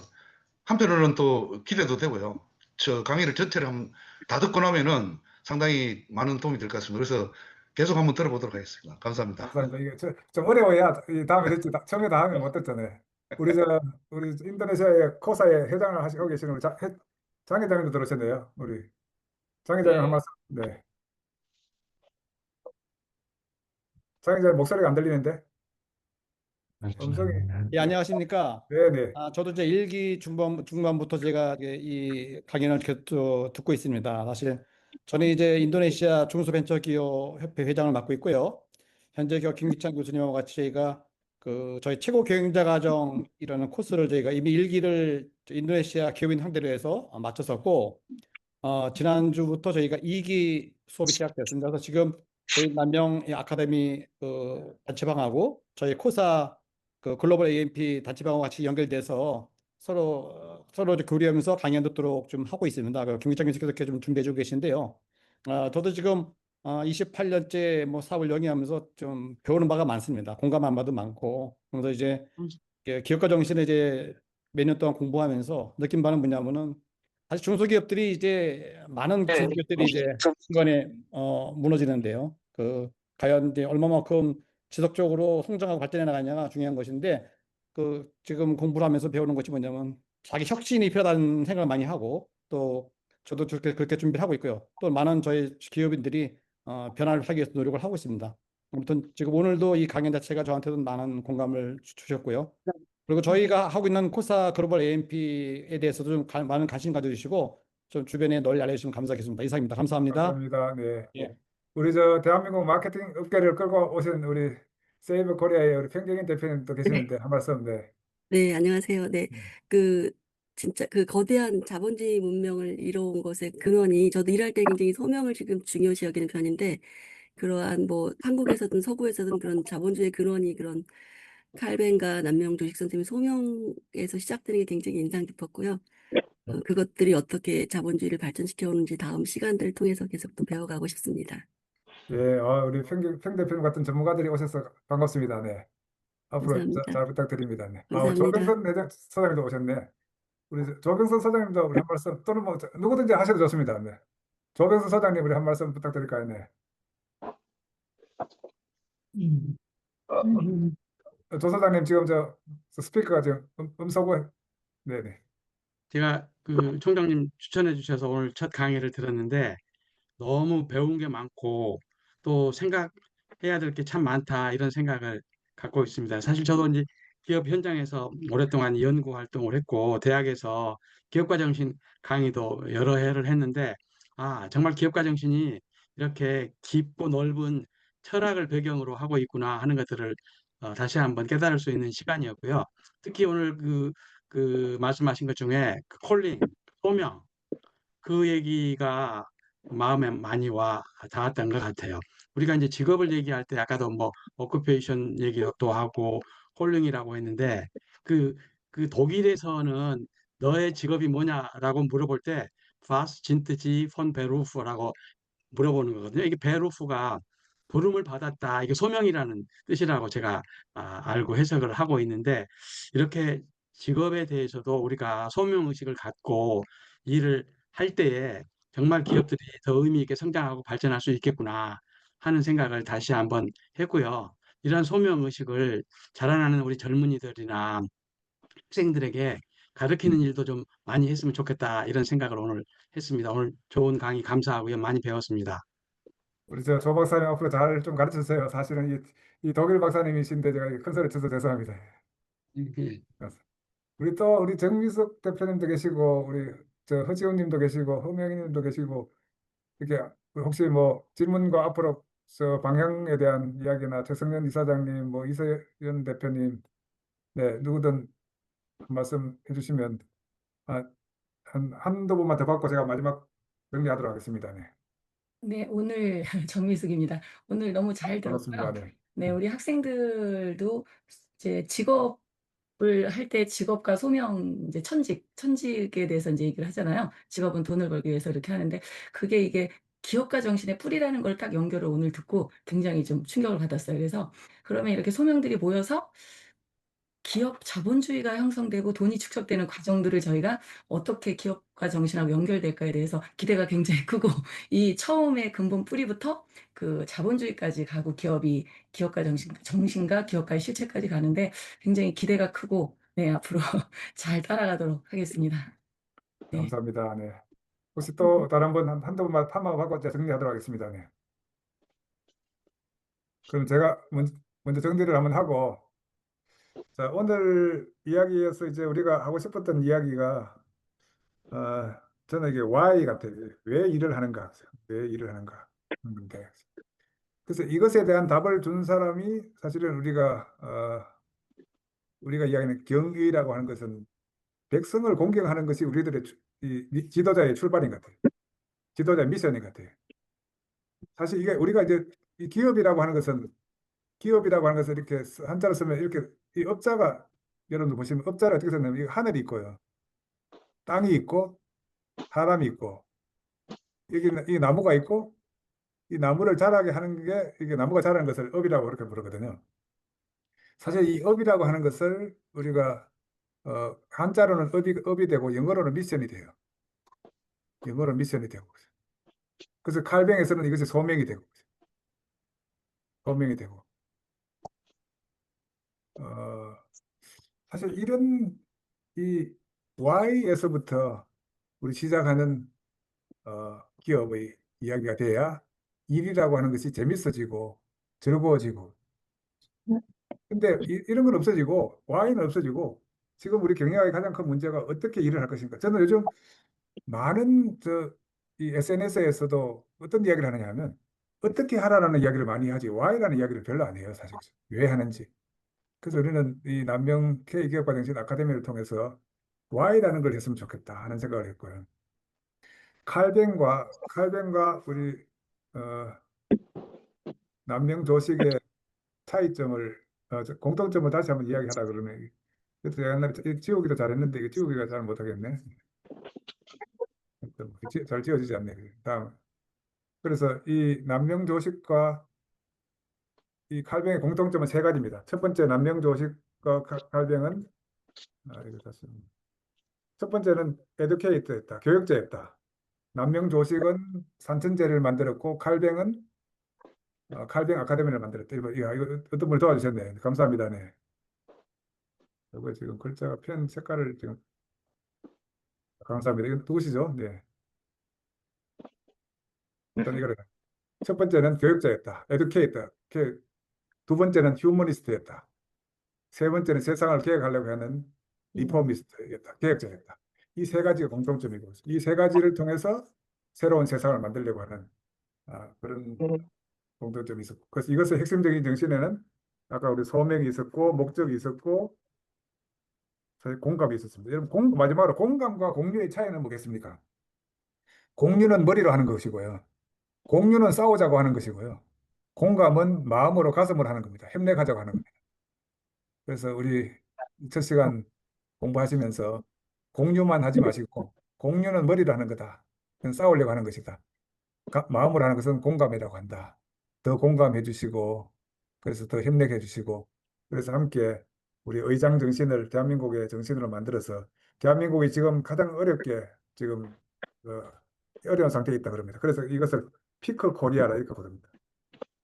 한편으로는 또 기대도 되고요. 저 강의를 전체를 다 듣고 나면은 상당히 많은 도움이 될 것 같습니다. 그래서 계속 한번 들어보도록 하겠습니다. 감사합니다. 감사합니다. 이게 좀 어려워야 이 다음에 됐지. 처음에 다 하면 못 됐잖아요. 우리 인도네시아의 코사의 회장을 하고 계시는 우리 장 회장님도 들으셨네요. 우리 장 회장님 한 말씀. 네. 장 회장님 목소리가 안 들리는데 음성이. 예, 안녕하십니까. 네네. 저도 이제 중반부터 제가 이 강연을 듣고 있습니다. 사실 저는 이제 인도네시아 중소벤처기업협회 회장을 맡고 있고요. 현재 김기찬 교수님과 같이 저희가 저희 최고 경영자 과정이라는 코스를 저희가 이미 1기를 인도네시아 기업인 상대로 해서 마쳤었고, 지난주부터 저희가 2기 수업이 시작됐습니다. 그래서 지금 저희 남명 아카데미 단체방하고 저희 코사 글로벌 AMP 단체방하고 같이 연결돼서 서로 이제 교류하면서 강연 듣도록 좀 하고 있습니다. 김기찬 교수께서 이렇게 좀 준비해 주고 계신데요. 저도 지금 28년째 뭐 사업을 영위하면서 좀 배우는 바가 많습니다. 공감한 바도 많고, 그래서 이제 기업가 정신에 이제 몇 년 동안 공부하면서 느낀 바는 뭐냐면은 사실 중소기업들이 이제 많은 중소기업들이 이제 순간에 무너지는데요. 과연 이제 얼마만큼 지속적으로 성장하고 발전해 나가냐가 중요한 것인데, 지금 공부를 하면서 배우는 것이 뭐냐면 자기 혁신이 필요하다는 생각을 많이 하고, 또 저도 그렇게 준비를 하고 있고요. 또 많은 저희 기업인들이 변화를 하기 위해서 노력을 하고 있습니다. 아무튼 지금 오늘도 이 강연 자체가 저한테도 많은 공감을 주셨고요. 그리고 저희가 하고 있는 코사 글로벌 AMP에 대해서도 좀 많은 관심 가져주시고 좀 주변에 널리 알려주시면 감사하겠습니다. 이상입니다. 감사합니다. 감사합니다. 네. 예. 우리 대한민국 마케팅 업계를 끌고 오신 우리 세이브 코리아의 우리 평경인 대표님도 계시는데 한 말씀. 네. 네, 안녕하세요. 네. 진짜 거대한 자본주의 문명을 이뤄온 것의 근원이 저도 일할 때 굉장히 소명을 지금 중요시 여기는 편인데 그러한 뭐 한국에서든 서구에서든 그런 자본주의 근원이 그런 칼벤과 남명 조식 선생님의 소명에서 시작되는 게 굉장히 인상 깊었고요. 그것들이 어떻게 자본주의를 발전시켜 오는지 다음 시간들을 통해서 계속 또 배워가고 싶습니다. 예, 우리 평 대표님 같은 전문가들이 오셔서 반갑습니다. 네. 앞으로 감사합니다. 잘 부탁드립니다. 네. 감사합니다. 조병선 사장님도 오셨네. 우리 조병선 사장님도 우리 한 말씀 또는 뭐 누구든지 하셔도 좋습니다. 네. 조병선 사장님 우리 한 말씀 부탁드릴까요? 네. 조 사장님 지금 스피커가 지금 음소거. 네네. 제가 총장님 추천해 주셔서 오늘 첫 강의를 들었는데 너무 배운 게 많고 또 생각해야 될 게 참 많다 이런 생각을 갖고 있습니다. 사실 저도 이제 기업 현장에서 오랫동안 연구 활동을 했고 대학에서 기업가 정신 강의도 여러 해를 했는데 정말 기업가 정신이 이렇게 깊고 넓은 철학을 배경으로 하고 있구나 하는 것들을 다시 한번 깨달을 수 있는 시간이었고요. 특히 오늘 말씀하신 것 중에 콜링, 소명 그 얘기가 마음에 많이 와 닿았던 것 같아요. 우리가 이제 직업을 얘기할 때 아까도 뭐 오큐페이션 얘기도 하고 콜링이라고 했는데 그 독일에서는 너의 직업이 뭐냐라고 물어볼 때 Was sind Sie von Beruf라고 물어보는 거거든요. 이게 베루프가 부름을 받았다. 이게 소명이라는 뜻이라고 제가 알고 해석을 하고 있는데 이렇게 직업에 대해서도 우리가 소명 의식을 갖고 일을 할 때에 정말 기업들이 더 의미 있게 성장하고 발전할 수 있겠구나 하는 생각을 다시 한번 했고요. 이런 소명 의식을 자라나는 우리 젊은이들이나 학생들에게 가르치는 일도 좀 많이 했으면 좋겠다 이런 생각을 오늘 했습니다. 오늘 좋은 강의 감사하고요. 많이 배웠습니다. 우리 조 박사님 앞으로 잘 좀 가르쳐 주세요. 사실은 이 독일 박사님이신데 제가 큰 소리 쳐서 죄송합니다. 우리 정미숙 대표님도 계시고 우리 허지훈 님도 계시고 허명희 님도 계시고 이렇게 혹시 뭐 질문과 앞으로 방향에 대한 이야기나 최성년 이사장님 뭐 이세연 대표님 네 누구든 한 말씀 해주시면 한두 분만 더 받고 제가 마지막 정리하도록 하겠습니다. 네. 네, 오늘 정미숙입니다. 오늘 너무 잘 반갑습니다. 들었고요. 네. 네, 우리 학생들도 이제 직업을 할 때 직업과 소명, 이제 천직에 대해서 이제 얘기를 하잖아요. 직업은 돈을 벌기 위해서 이렇게 하는데 그게 이게 기업가 정신의 뿌리라는 걸 딱 연결을 오늘 듣고 굉장히 좀 충격을 받았어요. 그래서 그러면 이렇게 소명들이 모여서 기업 자본주의가 형성되고 돈이 축적되는 과정들을 저희가 어떻게 기업가 정신하고 연결될까에 대해서 기대가 굉장히 크고 이 처음에 근본 뿌리부터 그 자본주의까지 가고 기업가 정신과 기업가의 실체까지 가는데 굉장히 기대가 크고 네, 앞으로 잘 따라가도록 하겠습니다. 네. 감사합니다. 네. 혹시 또 다른 분 한두 분만 파마하고 이제 정리하도록 하겠습니다. 네. 그럼 제가 먼저 정리를 한번 하고, 자, 오늘 이야기에서 이제 우리가 하고 싶었던 이야기가, 저는 이게 why 같아요. 왜 일을 하는가? 왜 일을 하는가? 하는 건데. 그래서 이것에 대한 답을 준 사람이 사실은 우리가 이야기하는 경의라고 하는 것은 백성을 공경하는 것이 우리들의 지도자의 출발인 것 같아요. 지도자의 미션인 것 같아요. 사실 이게 우리가 이제 이 기업이라고 하는 것은 이렇게 한자로 쓰면 이렇게 이 업자가 여러분들 보시면 업자를 어떻게 쓰냐면 이 하늘이 있고요. 땅이 있고 사람이 있고 여기 이 나무가 있고 이 나무를 자라게 하는 게 이게 나무가 자라는 것을 업이라고 그렇게 부르거든요. 사실 이 업이라고 하는 것을 우리가 한자로는 업이 되고 영어로는 미션이 돼요. 영어로는 미션이 되고 그래서 칼뱅에서는 이것이 소명이 되고 사실 이런 이 Y에서부터 우리 시작하는 기업의 이야기가 돼야 일이라고 하는 것이 재밌어지고 즐거워지고. 근데 이런 건 없어지고 Y는 없어지고 지금 우리 경영학의 가장 큰 문제가 어떻게 일을 할 것인가. 저는 요즘 많은 이 SNS에서도 어떤 이야기를 하느냐 하면 어떻게 하라는 이야기를 많이 하지 Y라는 이야기를 별로 안 해요. 사실 왜 하는지. 그래서 우리는 이 남명 K기업가정신 아카데미를 통해서 Y라는 걸 했으면 좋겠다 하는 생각을 했고요. 칼뱅과 우리 남명 조식의 차이점을 공통점을 다시 한번 이야기하라 그러면 그래서 제가 옛날에 지우기도 잘했는데 이게 지우기가 잘 못하겠네. 잘 지워지지 않네. 다음. 그래서 이 남명 조식과 이 칼뱅의 공통점은 세 가지입니다. 첫 번째 남명 조식과 칼뱅은 이거 다시. 첫 번째는 에듀케이터였다. 교육자였다. 남명 조식은 산천제를 만들었고 칼뱅은 칼뱅 아카데미를 만들었다. 이거 어떤 분이 도와주셨네. 감사합니다. 네. 이거 지금 글자가 펜 색깔을 지금 감사합니다. 이거 누구시죠? 네. 일단 이거를 첫 번째는 교육자였다. 에듀케이터. 두 번째는 휴머니스트였다. 세 번째는 세상을 개혁하려고 하는 리포미스트였다. 개혁자였다. 이 세 가지가 공통점이고 이 세 가지를 통해서 새로운 세상을 만들려고 하는 그런 공통점이 있었고 그래서 이것의 핵심적인 정신에는 아까 우리 소명이 있었고 목적이 있었고 공감이 있었습니다. 여러분 마지막으로 공감과 공유의 차이는 뭐겠습니까? 공유는 머리로 하는 것이고요. 공유는 싸우자고 하는 것이고요. 공감은 마음으로 가슴으로 하는 겁니다. 협력하자고 하는 겁니다. 그래서 우리 첫 시간 공부하시면서 공유만 하지 마시고 공유는 머리로 하는 거다. 그건 싸우려고 하는 것이다. 마음으로 하는 것은 공감이라고 한다. 더 공감해 주시고 그래서 더 협력해 주시고 그래서 함께 우리 의장 정신을 대한민국의 정신으로 만들어서 대한민국이 지금 가장 어렵게 지금 어려운 상태에 있다 그럽니다. 그래서 이것을 피크 코리아라 이렇게 부릅니다.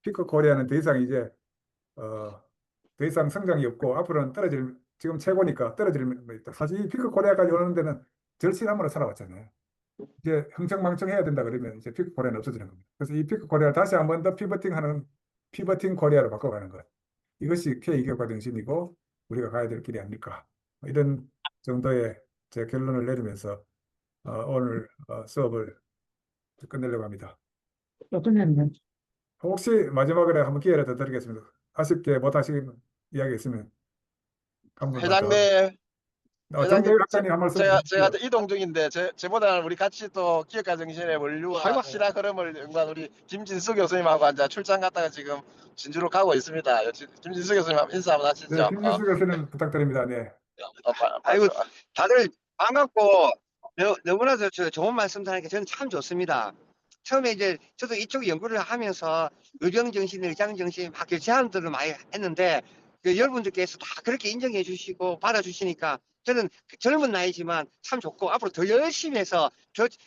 피크 코리아는 더 이상 이제 더 이상 성장이 없고 앞으로는 지금 최고니까 떨어질 있다. 사실 이 피크 코리아까지 오는 데는 절실함으로 살아왔잖아요. 이제 흥청망청해야 된다 그러면 이제 피크 코리아는 없어지는 겁니다. 그래서 이 피크 코리아를 다시 한 번 더 피버팅 코리아로 바꿔가는 것. 이것이 K기업가 정신이고 우리가 가야 될 길이 아닐까. 이런 정도의 제 결론을 내리면서 오늘 수업을 끝내려고 합니다. 혹시 마지막으로 한번 기회를 더 드리겠습니다. 아쉽게 못하신 이야기 있으면 한 분만 더. 회장님, 정대일 학장님 한 말씀 제가 해주십시오. 이동 중인데 저보다는 우리 같이 또 기업가 정신의 원류와 시락 흐름을 연구한 우리 김진수 교수님하고 이제 출장 갔다가 지금 진주로 가고 있습니다. 김진수 교수님 한번 인사 한번 하시죠. 네, 김진수 교수님 부탁드립니다. 네. 아이고, 다들 반갑고 너무나 좋은 말씀 하니까 저는 참 좋습니다. 처음에 이제 저도 이쪽 연구를 하면서 의령정신, 의장정신 막 제안들을 많이 했는데 여러분들께서 다 그렇게 인정해 주시고 받아주시니까 저는 젊은 나이지만 참 좋고 앞으로 더 열심히 해서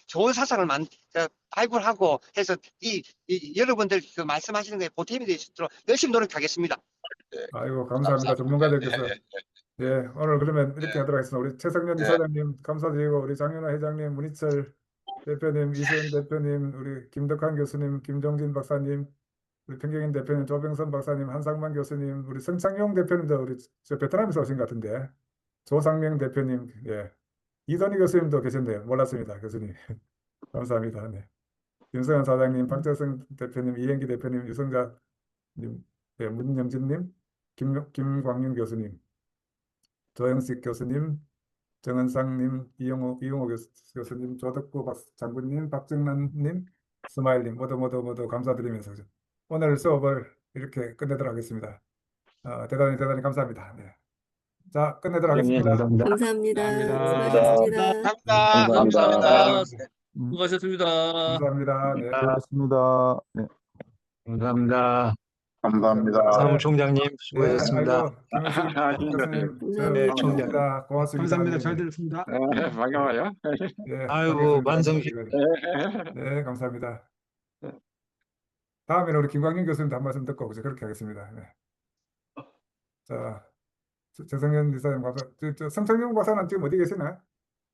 좋은 사상을 발굴하고 해서 여러분들 그 말씀하시는 거에 보탬이 될 수 있도록 열심히 노력하겠습니다. 아이고, 감사합니다. 전문가들께서. 예, 오늘 그러면 이렇게 하도록 하겠습니다. 우리 최성년 이사장님 감사드리고, 우리 장윤아 회장님, 문희철 대표님, 이세현 대표님, 우리 김덕환 교수님, 김종진 박사님, 우리 평경인 대표님, 조병선 박사님, 한상만 교수님, 우리 성창용 대표님도 우리 저 베트남에서 오신 것 같은데, 조상명 대표님, 예, 이선희 교수님도 계셨네요. 몰랐습니다, 교수님. 감사합니다. 네. 윤성현 사장님, 박재성 대표님, 이행기 대표님, 유성자님, 예, 문영진님, 김광윤 교수님, 조영식 교수님, 정은상님, 이용호 교수님, 조덕구 장군님, 박정란님, 스마일님 모두 감사드리면서 오늘 수업을 이렇게 끝내도록 하겠습니다. 대단히 감사합니다. 네. 자, 끝내도록 하겠습니다. 감사합니다. 수고하셨습니다. 감사합니다. 수고하셨습니다. 감사합니다. 네. 고맙습니다. 네. 감사합니다. 감사합니다. 사무총장님 수고하셨습니다. 네, 총장. 고맙습니다. 감사합니다. 잘 들었습니다. 반가워요. 네, 아이고, 만성식. 네, 감사합니다. 다음에는 우리 김광윤 교수님도 한 말씀 듣고 그렇게 하겠습니다. 네. 자, 최성현 이사님 감사. 성창용 박사는 지금 어디 계시나요?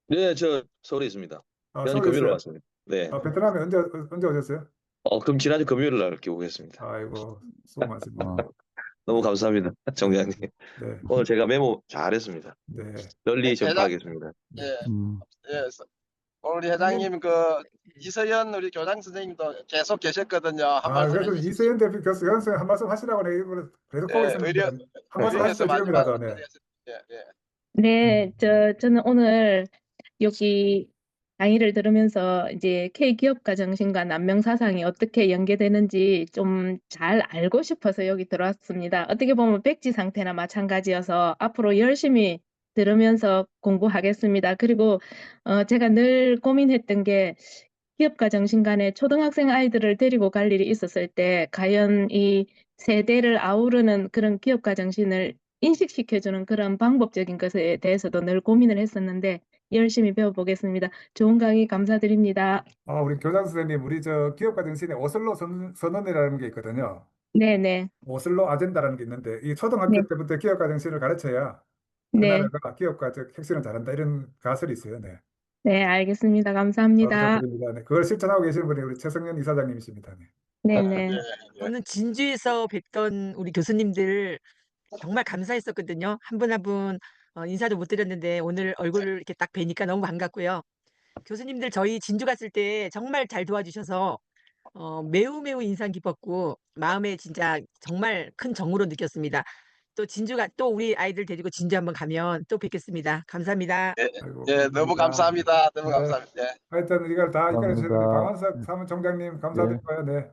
네, 저 서울에 있습니다. 서울에 금요일 있어요? 왔습니다. 네. 베트남에 언제 오셨어요? 그럼 지난주 금요일 날 이렇게 오겠습니다. 아이고, 수고 많습니다. 너무 감사합니다, 정장님. 네. 오늘 제가 메모 잘했습니다. 네. 널리 전파하겠습니다. 예, 우리 회장님 이서연 우리 교장 선생님도 계속 계셨거든요. 한 말씀 그래서 해주시죠. 이세현 대표 교수 한 말씀 하시라고 내가 이걸 계속 보고 있습니다. 한 말씀 하시죠, 지금이라도. 네. 네, 저는 오늘 여기 강의를 들으면서 이제 K기업가 정신과 난명 사상이 어떻게 연계되는지 좀 잘 알고 싶어서 여기 들어왔습니다. 어떻게 보면 백지 상태나 마찬가지여서 앞으로 열심히 들으면서 공부하겠습니다. 그리고 제가 늘 고민했던 게 기업가 정신 간에 초등학생 아이들을 데리고 갈 일이 있었을 때 과연 이 세대를 아우르는 그런 기업가 정신을 인식시켜주는 그런 방법적인 것에 대해서도 늘 고민을 했었는데 열심히 배워보겠습니다. 좋은 강의 감사드립니다. 우리 교장 선생님, 우리 저 기업가 정신에 오슬로 선언이라는 게 있거든요. 네네. 오슬로 아젠다라는 게 있는데 이 초등학교 때부터 기업가 정신을 가르쳐야 그 네. 나라가 기업가 혁신을 잘한다 이런 가설이 있어요. 네. 네, 알겠습니다. 감사합니다. 부탁드립니다. 네. 그걸 실천하고 계시는 분이 우리 최성년 이사장님이십니다. 네. 네네. 저는 진주에서 뵀던 우리 교수님들 정말 감사했었거든요. 한 분 한 분 인사도 못 드렸는데 오늘 얼굴을 이렇게 딱 뵈니까 너무 반갑고요. 교수님들 저희 진주 갔을 때 정말 잘 도와주셔서 매우 인상 깊었고 마음에 진짜 정말 큰 정으로 느꼈습니다. 또 또 우리 아이들 데리고 진주 한번 가면 또 뵙겠습니다. 감사합니다. 예, 너무 감사합니다. 너무 감사합니다. 예. 하여튼 이걸 다 이끌어 주신 감사합니다. 박원석 사무총장님 감사드리고요. 네.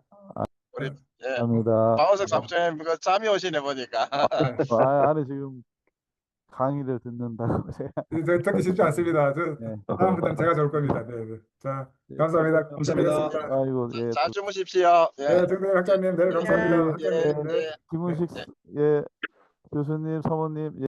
감사합니다. 박원석 사무총장님 잠이 오시네 보니까. 아니 지금 강의를 듣는다고 제가. 듣기 쉽지 않습니다. 다음부터는 제가 좋을 겁니다. 네. 자, 감사합니다. 감사합니다. 아이고, 예. 잘 주무십시오. 예. 네, 정대일 학장님, 네, 감사합니다. 학장님, 네. 김은식 교수님, 사모님.